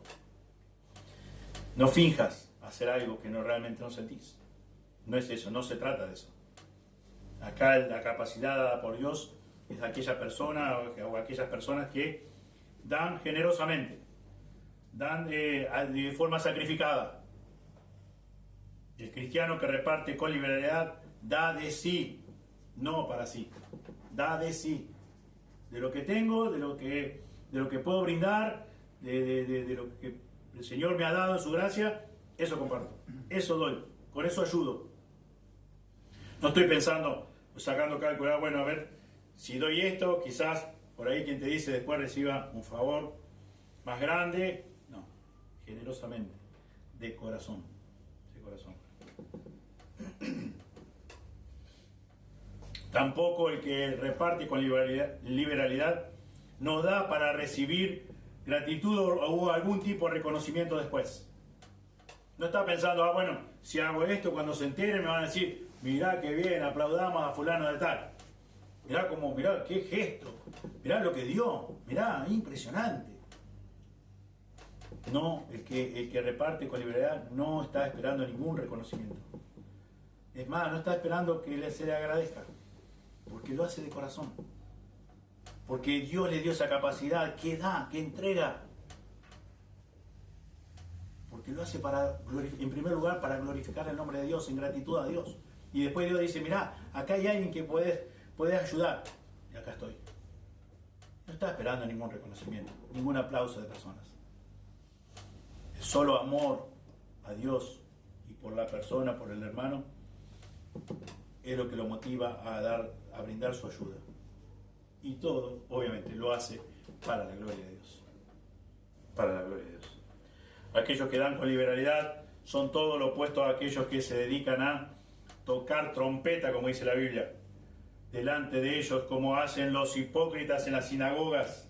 No finjas hacer algo que realmente no sentís. No es eso, no se trata de eso. Acá la capacidad dada por Dios es aquella persona o aquellas personas que dan generosamente, dan de forma sacrificada. El cristiano que reparte con liberalidad da de sí, no para sí, da de sí, de lo que tengo, de lo que puedo brindar, de lo que el Señor me ha dado en su gracia, eso comparto, eso doy, con eso ayudo. No estoy pensando, sacando cálculo, bueno, a ver, si doy esto, quizás por ahí quien te dice después reciba un favor más grande. No, generosamente, de corazón, de corazón. Tampoco el que reparte con liberalidad no da para recibir gratitud o algún tipo de reconocimiento después. No está pensando, bueno, si hago esto, cuando se entere me van a decir, mirá qué bien, aplaudamos a fulano de tal. Mirá qué gesto, mirá lo que dio, mirá, impresionante. No, el que reparte con liberalidad no está esperando ningún reconocimiento. Es más, no está esperando que se le agradezca, porque lo hace de corazón. Porque Dios le dio esa capacidad, que da, que entrega. Porque lo hace en primer lugar para glorificar el nombre de Dios, en gratitud a Dios. Y después Dios dice, mirá, acá hay alguien que puedes ayudar. Y acá estoy. No está esperando ningún reconocimiento, ningún aplauso de personas. Es solo amor a Dios y por la persona, por el hermano, es lo que lo motiva a brindar su ayuda. Y todo, obviamente, lo hace para la gloria de Dios. Para la gloria de Dios. Aquellos que dan con liberalidad son todo lo opuesto a aquellos que se dedican a tocar trompeta, como dice la Biblia, delante de ellos, como hacen los hipócritas en las sinagogas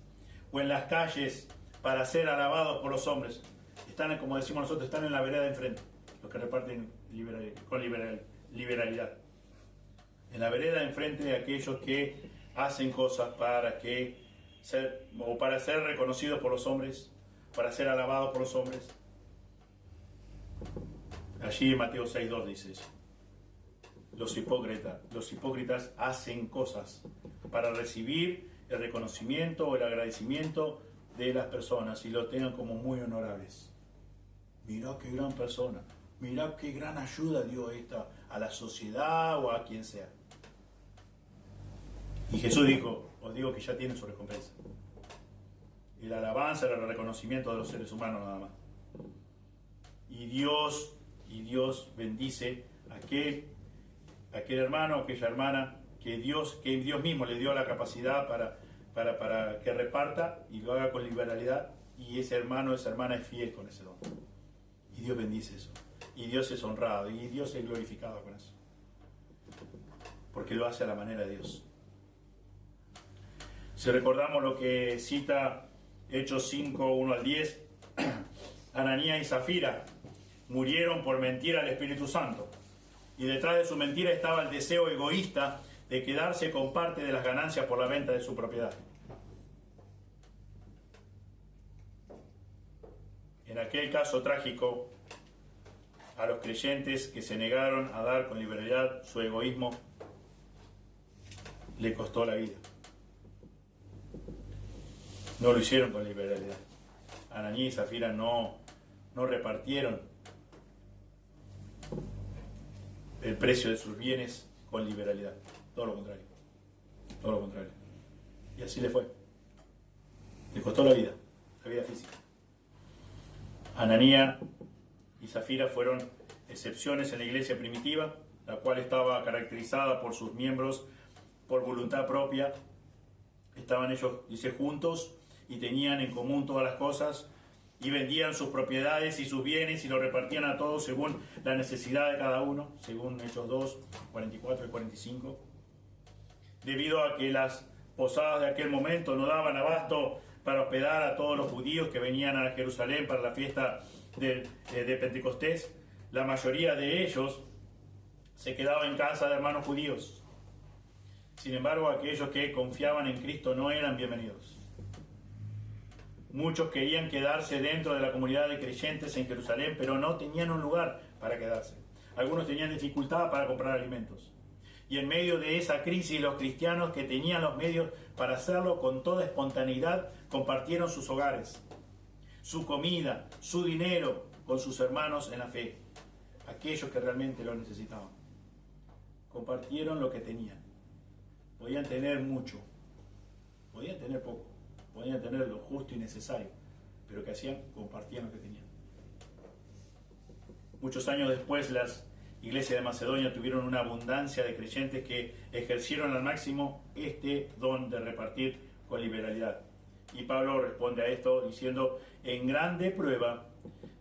o en las calles para ser alabados por los hombres. Están, como decimos nosotros, están en la vereda de enfrente, los que reparten con liberalidad. En la vereda de enfrente de aquellos que hacen cosas para ser reconocidos por los hombres, para ser alabados por los hombres. Allí en Mateo 6:2 dice eso. Los hipócritas hacen cosas para recibir el reconocimiento o el agradecimiento de las personas y lo tengan como muy honorables. Mirá qué gran persona, mirá qué gran ayuda dio esta a la sociedad o a quien sea. Y Jesús dijo, os digo que ya tienen su recompensa. Y la alabanza era el reconocimiento de los seres humanos nada más. Y Dios bendice a aquel hermano, aquella hermana, que Dios mismo le dio la capacidad para que reparta y lo haga con liberalidad, y ese hermano, esa hermana es fiel con ese don. Y Dios bendice eso. Y Dios es honrado, y Dios es glorificado con eso. Porque lo hace a la manera de Dios. Si recordamos lo que cita Hechos 5, 1 al 10, Ananías y Zafira murieron por mentir al Espíritu Santo. Y detrás de su mentira estaba el deseo egoísta de quedarse con parte de las ganancias por la venta de su propiedad. En aquel caso trágico, a los creyentes que se negaron a dar con liberalidad, su egoísmo le costó la vida. No lo hicieron con liberalidad. Ananías y Zafira no repartieron el precio de sus bienes con liberalidad. Todo lo contrario. Todo lo contrario. Y así le fue. Le costó la vida física. Ananías y Zafira fueron excepciones en la iglesia primitiva, la cual estaba caracterizada por sus miembros por voluntad propia. Estaban ellos, dice, juntos y tenían en común todas las cosas y vendían sus propiedades y sus bienes y lo repartían a todos según la necesidad de cada uno, según Hechos 2, 44 y 45. Debido a que las posadas de aquel momento no daban abasto para hospedar a todos los judíos que venían a Jerusalén para la fiesta de Pentecostés, la mayoría de ellos se quedaba en casa de hermanos judíos. Sin embargo, aquellos que confiaban en Cristo no eran bienvenidos. Muchos querían quedarse dentro de la comunidad de creyentes en Jerusalén, pero no tenían un lugar para quedarse. Algunos tenían dificultad para comprar alimentos. Y en medio de esa crisis, los cristianos que tenían los medios para hacerlo con toda espontaneidad, compartieron sus hogares, su comida, su dinero con sus hermanos en la fe, aquellos que realmente lo necesitaban. Compartieron lo que tenían. Podían tener mucho, podían tener poco, podían tener lo justo y necesario, pero que hacían, compartían lo que tenían. Muchos años después, las iglesias de Macedonia tuvieron una abundancia de creyentes que ejercieron al máximo este don de repartir con liberalidad. Y Pablo responde a esto diciendo, en grande prueba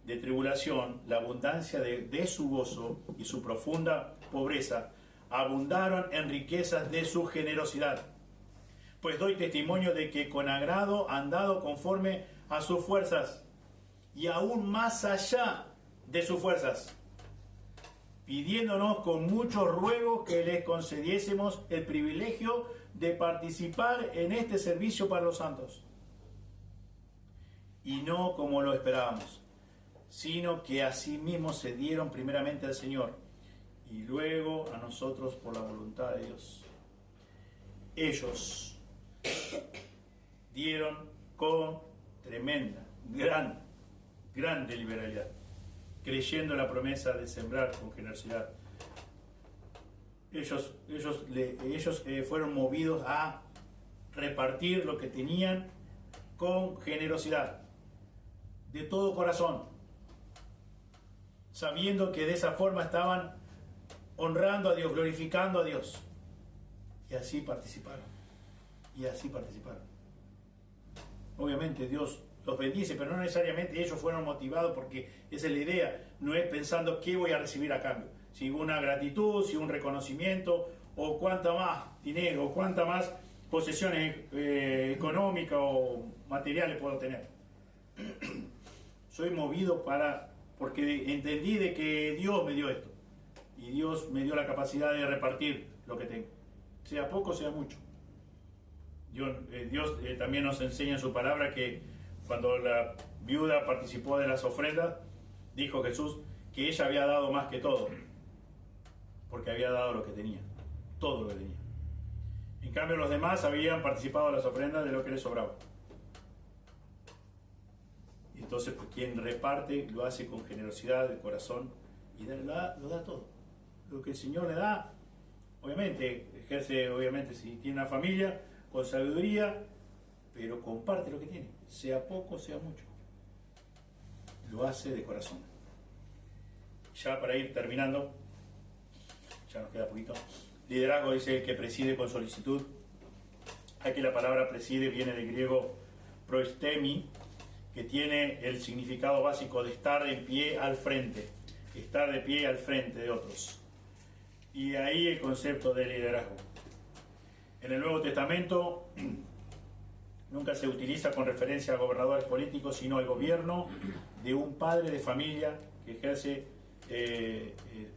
de tribulación, la abundancia de su gozo y su profunda pobreza abundaron en riquezas de su generosidad. Pues doy testimonio de que con agrado han dado conforme a sus fuerzas y aún más allá de sus fuerzas, pidiéndonos con muchos ruegos que les concediésemos el privilegio de participar en este servicio para los santos. Y no como lo esperábamos, sino que asimismo se dieron primeramente al Señor y luego a nosotros por la voluntad de Dios. Ellos dieron con tremenda, grande liberalidad, creyendo en la promesa de sembrar con generosidad. Ellos fueron movidos a repartir lo que tenían con generosidad, de todo corazón, sabiendo que de esa forma estaban honrando a Dios, glorificando a Dios. Y así participaron. Obviamente Dios los bendice, pero no necesariamente ellos fueron motivados porque esa es la idea. No es pensando qué voy a recibir a cambio. Si una gratitud, si un reconocimiento, o cuánta más dinero, o cuánta más posesiones económicas o materiales puedo tener. Soy movido porque entendí de que Dios me dio esto. Y Dios me dio la capacidad de repartir lo que tengo. Sea poco, sea mucho. Dios también nos enseña en su palabra que cuando la viuda participó de las ofrendas, dijo Jesús que ella había dado más que todo, porque había dado lo que tenía, todo lo que tenía. En cambio los demás habían participado de las ofrendas de lo que les sobraba. Entonces pues, quien reparte lo hace con generosidad de corazón y lo da todo. Lo que el Señor le da, obviamente ejerce, obviamente, si tiene una familia, con sabiduría, pero comparte lo que tiene, sea poco, sea mucho. Lo hace de corazón. Ya para ir terminando, ya nos queda poquito. Liderazgo dice el que preside con solicitud. Aquí la palabra preside viene del griego proistemi, que tiene el significado básico de estar en pie al frente, estar de pie al frente de otros. Y de ahí el concepto de liderazgo. En el Nuevo Testamento nunca se utiliza con referencia a gobernadores políticos, sino al gobierno de un padre de familia que ejerce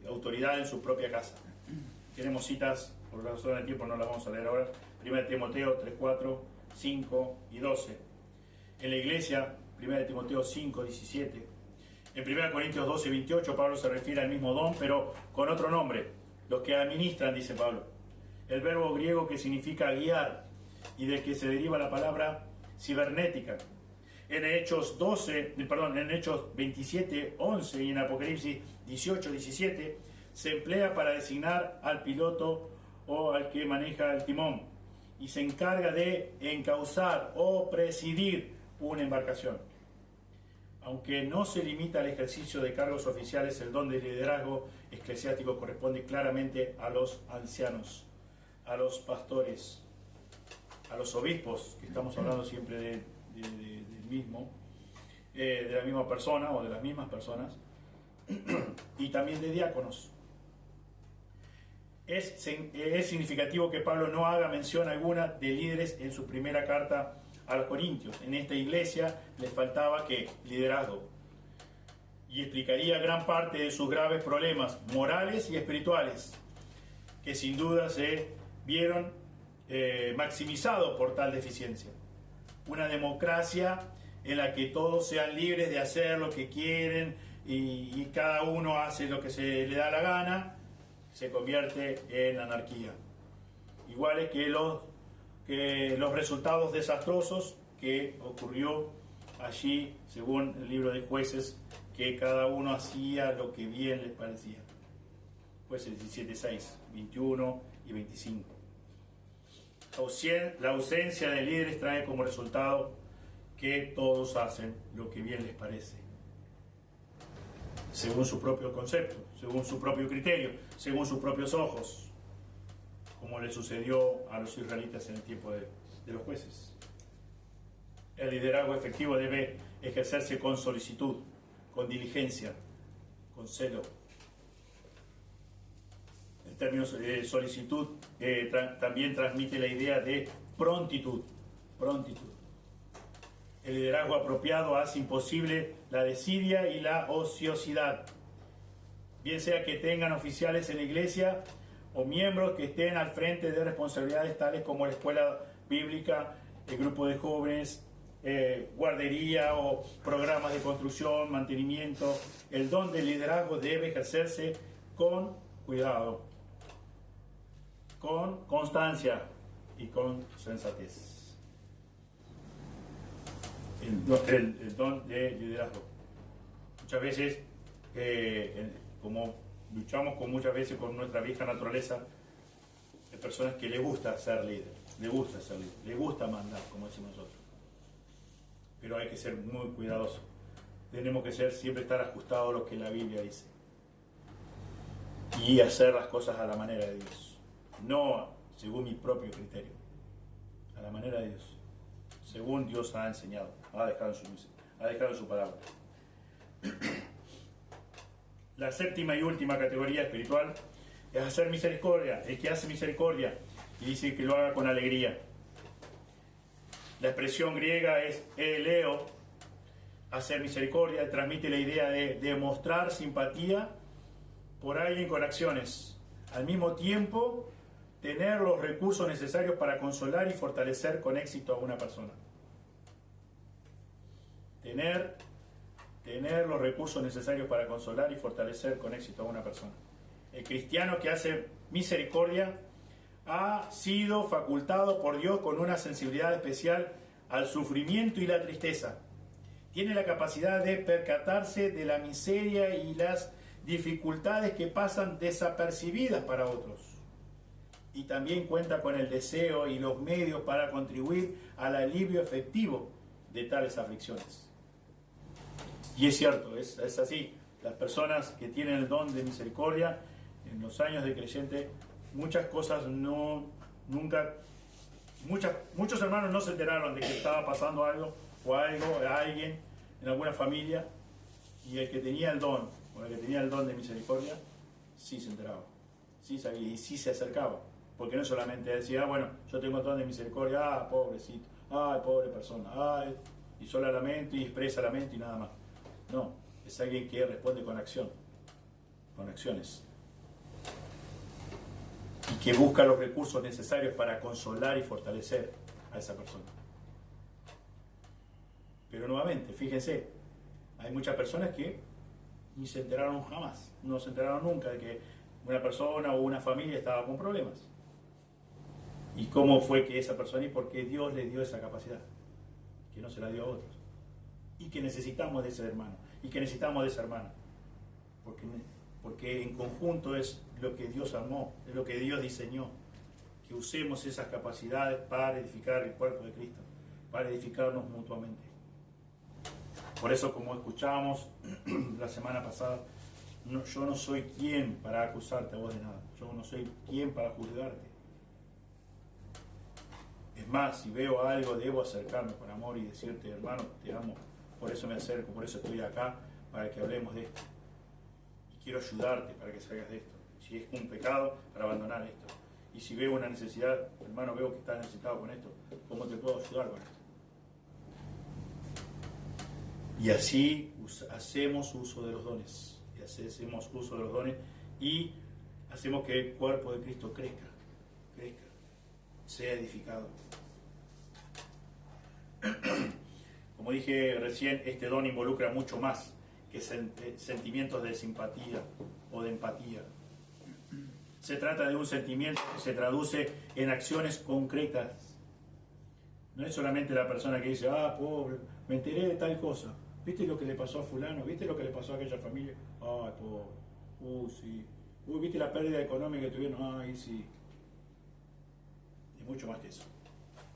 autoridad en su propia casa. Tenemos citas, por razón del tiempo no las vamos a leer ahora, 1 Timoteo 3, 4, 5 y 12. En la iglesia, 1 Timoteo 5, 17. En 1 Corintios 12, 28, Pablo se refiere al mismo don, pero con otro nombre. Los que administran, dice Pablo. El verbo griego que significa guiar y del que se deriva la palabra cibernética. En Hechos 27, 11 y en Apocalipsis 18, 17 se emplea para designar al piloto o al que maneja el timón y se encarga de encauzar o presidir una embarcación. Aunque no se limita al ejercicio de cargos oficiales, el don de liderazgo eclesiástico corresponde claramente a los ancianos, a los pastores, a los obispos, que estamos hablando siempre del mismo, de la misma persona o de las mismas personas, y también de diáconos. Es significativo que Pablo no haga mención alguna de líderes en su primera carta a los Corintios. En esta iglesia les faltaba ¿qué? Liderazgo. Y explicaría gran parte de sus graves problemas morales y espirituales, que sin duda se vieron maximizados por tal deficiencia. Una democracia en la que todos sean libres de hacer lo que quieren y cada uno hace lo que se le da la gana, se convierte en anarquía. Iguales que los resultados desastrosos que ocurrió allí, según el libro de Jueces, que cada uno hacía lo que bien les parecía. Jueces 17, 6, 21 y 25. La ausencia de líderes trae como resultado que todos hacen lo que bien les parece, según su propio concepto, según su propio criterio, según sus propios ojos, como le sucedió a los israelitas en el tiempo de los jueces. El liderazgo efectivo debe ejercerse con solicitud, con diligencia, con celo. El término solicitud también transmite la idea de prontitud. El liderazgo apropiado hace imposible la desidia y la ociosidad, bien sea que tengan oficiales en la iglesia o miembros que estén al frente de responsabilidades tales como la escuela bíblica, el grupo de jóvenes, guardería o programas de construcción, mantenimiento. El don del liderazgo debe ejercerse con cuidado, con constancia y con sensatez. El don de liderazgo. Muchas veces, como luchamos muchas veces con nuestra vieja naturaleza, hay personas que le gusta ser líder, le gusta mandar, como decimos nosotros. Pero hay que ser muy cuidadosos. Tenemos que siempre estar ajustados a lo que la Biblia dice. Y hacer las cosas a la manera de Dios. No según mi propio criterio. A la manera de Dios. Según Dios ha enseñado, ha dejado en su palabra. La séptima y última categoría espiritual es hacer misericordia. El que hace misericordia y dice que lo haga con alegría. La expresión griega es eleo, hacer misericordia, transmite la idea de demostrar simpatía por alguien con acciones. Al mismo tiempo, tener los recursos necesarios para consolar y fortalecer con éxito a una persona. Tener los recursos necesarios para consolar y fortalecer con éxito a una persona. El cristiano que hace misericordia ha sido facultado por Dios con una sensibilidad especial al sufrimiento y la tristeza. Tiene la capacidad de percatarse de la miseria y las dificultades que pasan desapercibidas para otros. y también cuenta con el deseo y los medios para contribuir al alivio efectivo de tales aflicciones. Y es cierto, es así. Las personas que tienen el don de misericordia, en los años de creyente, muchas cosas muchos hermanos no se enteraron de que estaba pasando algo o algo a alguien en alguna familia, y el que tenía el don, o el que tenía el don de misericordia, sí se enteraba, sí sabía y sí se acercaba, porque no solamente decía, bueno, yo tengo el don de misericordia, pobrecito, pobre persona, y solo lamento y expresa lamento y nada más. No, es alguien que responde con acción, con acciones, y que busca los recursos necesarios para consolar y fortalecer a esa persona. Pero nuevamente, fíjense, hay muchas personas que ni se enteraron jamás, no se enteraron nunca de que una persona o una familia estaba con problemas. ¿Y cómo fue que esa persona, y por qué Dios le dio esa capacidad? Que no se la dio a otros. Y que necesitamos de ese hermano, y que necesitamos de esa hermana. Porque en conjunto es lo que Dios armó, es lo que Dios diseñó. Que usemos esas capacidades para edificar el cuerpo de Cristo, para edificarnos mutuamente. Por eso, como escuchábamos la semana pasada, yo no soy quien para acusarte a vos de nada. Yo no soy quien para juzgarte. Es más, si veo algo, debo acercarme con amor y decirte, hermano, te amo, por eso me acerco, por eso estoy acá, para que hablemos de esto. Y quiero ayudarte para que salgas de esto. Si es un pecado, para abandonar esto. Y si veo una necesidad, hermano, veo que estás necesitado con esto, ¿cómo te puedo ayudar con esto? Y así hacemos uso de los dones. Y hacemos uso de los dones y hacemos que el cuerpo de Cristo crezca, sea edificado. Como dije recién, este don involucra mucho más que sentimientos de simpatía o de empatía. Se trata de un sentimiento que se traduce en acciones concretas. No es solamente la persona que dice, pobre, me enteré de tal cosa. ¿Viste lo que le pasó a fulano? ¿Viste lo que le pasó a aquella familia? Pobre. Sí. ¿Viste la pérdida económica que tuvieron? Sí. Y mucho más que eso.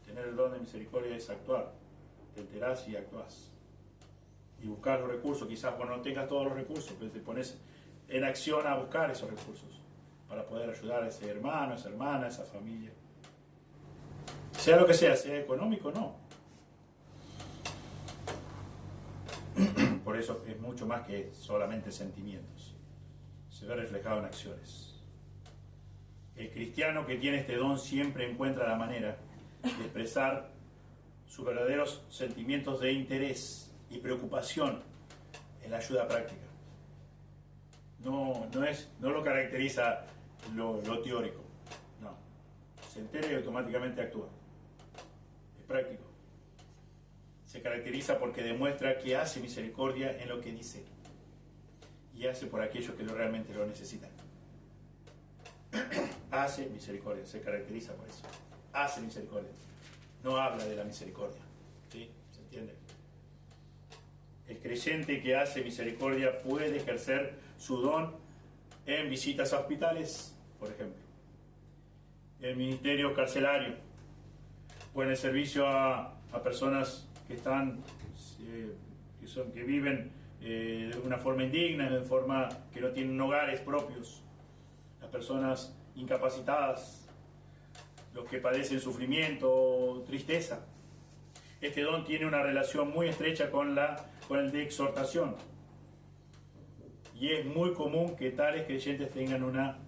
Tener el don de misericordia es actuar. Te enterás y actuás. Y buscar los recursos. Quizás cuando no tengas todos los recursos, pero te pones en acción a buscar esos recursos para poder ayudar a ese hermano, a esa hermana, a esa familia. Sea lo que sea económico o no. Por eso es mucho más que solamente sentimientos. Se ve reflejado en acciones. El cristiano que tiene este don siempre encuentra la manera de expresar sus verdaderos sentimientos de interés y preocupación en la ayuda práctica. No lo caracteriza lo teórico. No. Se entera y automáticamente actúa. Es práctico. Se caracteriza porque demuestra que hace misericordia en lo que dice y hace por aquellos que realmente lo necesitan. Hace misericordia, se caracteriza por eso. Hace misericordia. No habla de la misericordia. ¿Sí? ¿Se entiende? El creyente que hace misericordia puede ejercer su don en visitas a hospitales, por ejemplo, en el ministerio carcelario, o en el servicio a personas que están, que viven de una forma indigna, de forma que no tienen hogares propios, las personas incapacitadas, los que padecen sufrimiento o tristeza. Este don tiene una relación muy estrecha con el de exhortación, y es muy común que tales creyentes tengan una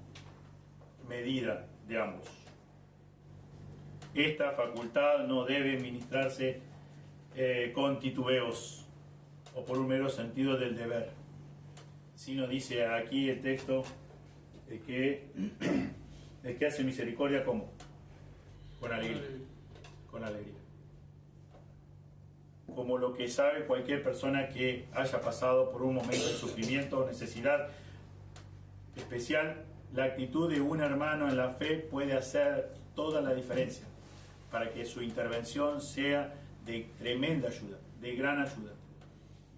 medida de ambos. Esta facultad no debe ministrarse con titubeos o por un mero sentido del deber, sino dice aquí el texto el que hace misericordia como con alegría, como lo que sabe cualquier persona que haya pasado por un momento de sufrimiento o necesidad especial. La actitud de un hermano en la fe puede hacer toda la diferencia para que su intervención sea de tremenda ayuda, de gran ayuda,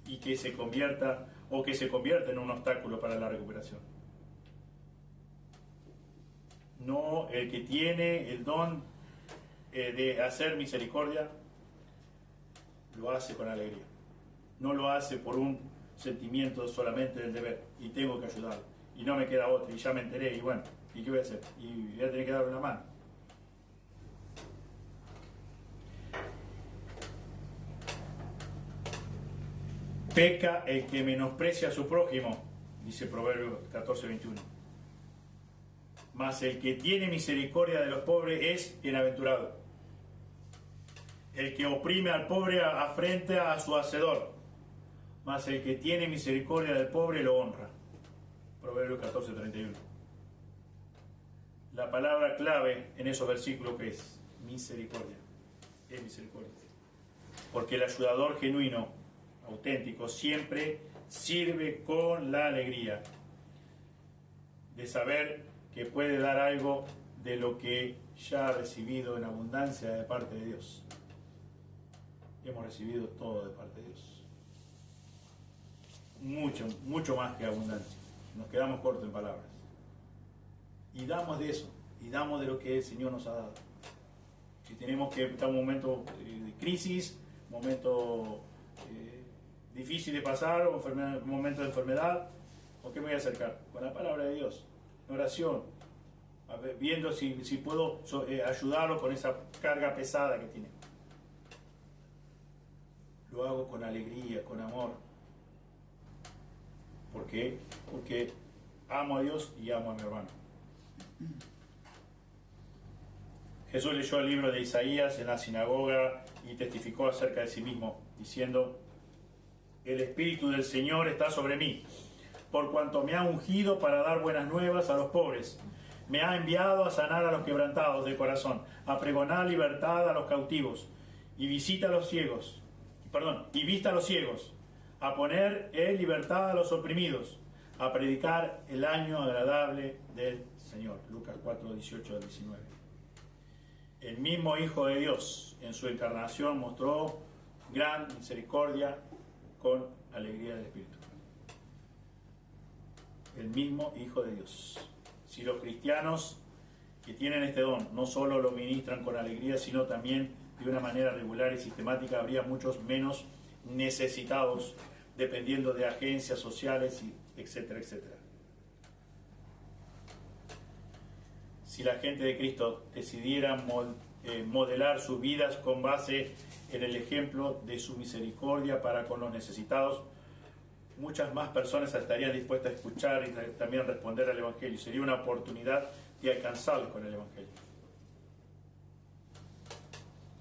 y que se convierta en un obstáculo para la recuperación. No, el que tiene el don de hacer misericordia, lo hace con alegría. No lo hace por un sentimiento solamente del deber, y tengo que ayudarlo, y no me queda otro, y ya me enteré, y bueno, ¿y qué voy a hacer? Y voy a tener que darle una mano. Peca el que menosprecia a su prójimo, dice Proverbios 14:21. Mas el que tiene misericordia de los pobres es bienaventurado. El que oprime al pobre afrenta a su hacedor, mas el que tiene misericordia del pobre lo honra. Proverbios 14:31. La palabra clave en esos versículos que es misericordia. Es misericordia. Porque el ayudador genuino, auténtico, siempre sirve con la alegría de saber que puede dar algo de lo que ya ha recibido en abundancia de parte de Dios. Hemos recibido todo de parte de Dios. Mucho, mucho más que abundancia. Nos quedamos cortos en palabras. Y damos de eso, y damos de lo que el Señor nos ha dado. Si tenemos que estar en un momento de crisis, un momento difícil de pasar, o un momento de enfermedad, ¿con qué me voy a acercar? Con la palabra de Dios, en oración, a ver, viendo si puedo ayudarlo con esa carga pesada que tiene. Lo hago con alegría, con amor. ¿Por qué? Porque amo a Dios y amo a mi hermano. Jesús leyó el libro de Isaías en la sinagoga y testificó acerca de sí mismo, diciendo: el Espíritu del Señor está sobre mí, por cuanto me ha ungido para dar buenas nuevas a los pobres. Me ha enviado a sanar a los quebrantados de corazón, a pregonar libertad a los cautivos, y vista a los ciegos, a poner en libertad a los oprimidos, a predicar el año agradable del Señor. Lucas 4, 18 al 19. El mismo Hijo de Dios, en su encarnación, mostró gran misericordia con alegría del Espíritu. El mismo Hijo de Dios. Si los cristianos que tienen este don no solo lo ministran con alegría, sino también de una manera regular y sistemática, habría muchos menos necesitados, dependiendo de agencias sociales, etcétera, etcétera. Si la gente de Cristo decidiera modelar sus vidas con base en el ejemplo de su misericordia para con los necesitados, muchas más personas estarían dispuestas a escuchar y también responder al Evangelio. Sería una oportunidad de alcanzarlos con el Evangelio,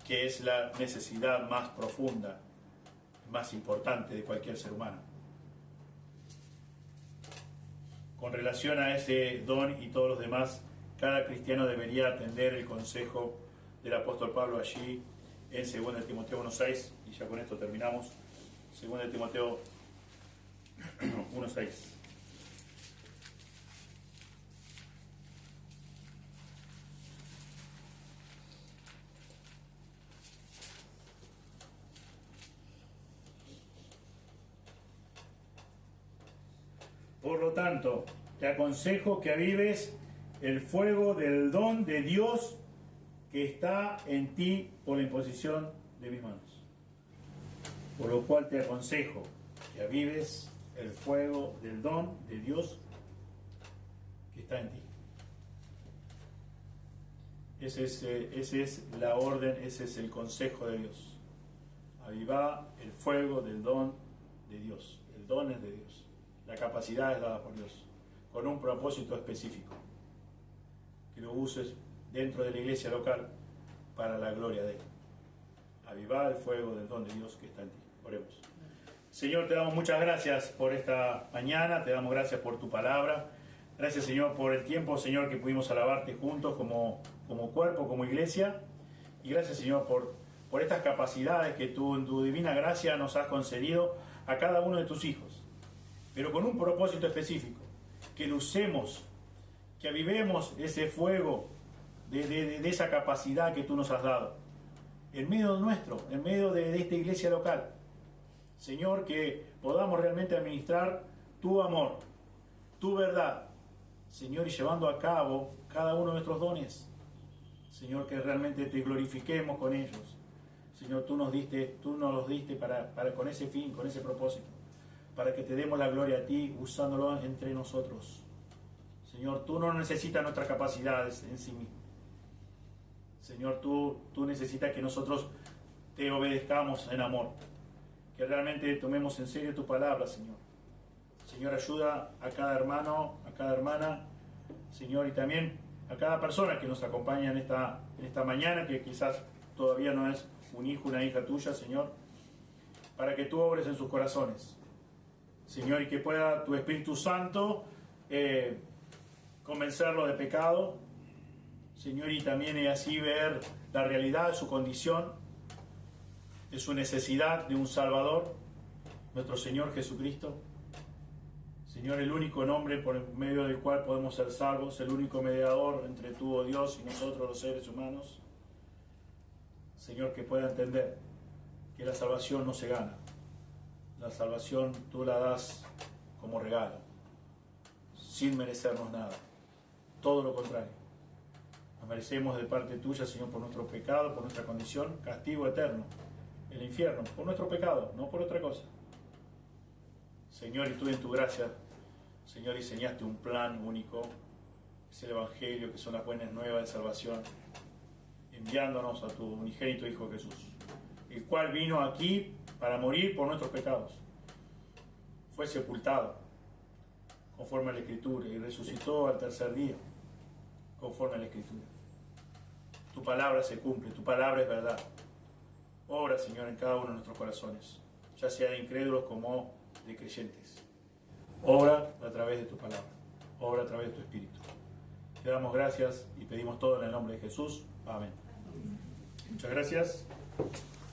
que es la necesidad más profunda, más importante de cualquier ser humano. Con relación a ese don y todos los demás, cada cristiano debería atender el consejo del apóstol Pablo allí en 2 Timoteo 1:6, y ya con esto terminamos. 2 Timoteo 1:6. Por lo tanto, te aconsejo que avives el fuego del don de Dios que está en ti por la imposición de mis manos. Por lo cual te aconsejo que avives el fuego del don de Dios que está en ti. Ese es la orden, ese es el consejo de Dios. Avivá el fuego del don de Dios. El don es de Dios. La capacidad es dada por Dios, con un propósito específico. Que lo uses dentro de la iglesia local para la gloria de Él. Avivar el fuego del don de Dios que está en ti. Oremos. Señor, te damos muchas gracias por esta mañana, te damos gracias por tu palabra. Gracias, Señor, por el tiempo, Señor, que pudimos alabarte juntos como cuerpo, como iglesia. Y gracias, Señor, por estas capacidades que tú en tu divina gracia nos has concedido a cada uno de tus hijos. Pero con un propósito específico, que lo usemos, que avivemos ese fuego de esa capacidad que tú nos has dado, en medio nuestro, en medio de esta iglesia local. Señor, que podamos realmente administrar tu amor, tu verdad, Señor, y llevando a cabo cada uno de nuestros dones. Señor, que realmente te glorifiquemos con ellos. Señor, tú nos los diste para con ese fin, con ese propósito, para que te demos la gloria a ti, usándolo entre nosotros. Señor, tú no necesitas nuestras capacidades en sí mismo. Señor, tú necesitas que nosotros te obedezcamos en amor, que realmente tomemos en serio tu palabra, Señor. Señor, ayuda a cada hermano, a cada hermana, Señor, y también a cada persona que nos acompaña en esta mañana, que quizás todavía no es un hijo, una hija tuya, Señor, para que tú obres en sus corazones, Señor, y que pueda tu Espíritu Santo convencerlo de pecado, Señor, y también así ver la realidad de su condición, de su necesidad de un Salvador, nuestro Señor Jesucristo. Señor, el único nombre por medio del cual podemos ser salvos, el único mediador entre tú, oh Dios, y nosotros los seres humanos. Señor, que pueda entender que la salvación no se gana. La salvación tú la das como regalo, sin merecernos nada. Todo lo contrario. Nos merecemos de parte tuya, Señor, por nuestro pecado, por nuestra condición, castigo eterno, el infierno, por nuestro pecado, no por otra cosa. Señor, y tú en tu gracia, Señor, diseñaste un plan único, es el Evangelio, que son las buenas nuevas de salvación, enviándonos a tu unigénito Hijo Jesús, el cual vino aquí para morir por nuestros pecados. Fue sepultado, conforme a la Escritura, y resucitó al tercer día, conforme a la Escritura. Tu palabra se cumple, tu palabra es verdad. Obra, Señor, en cada uno de nuestros corazones, ya sea de incrédulos como de creyentes. Obra a través de tu palabra, obra a través de tu Espíritu. Te damos gracias y pedimos todo en el nombre de Jesús. Amén. Muchas gracias.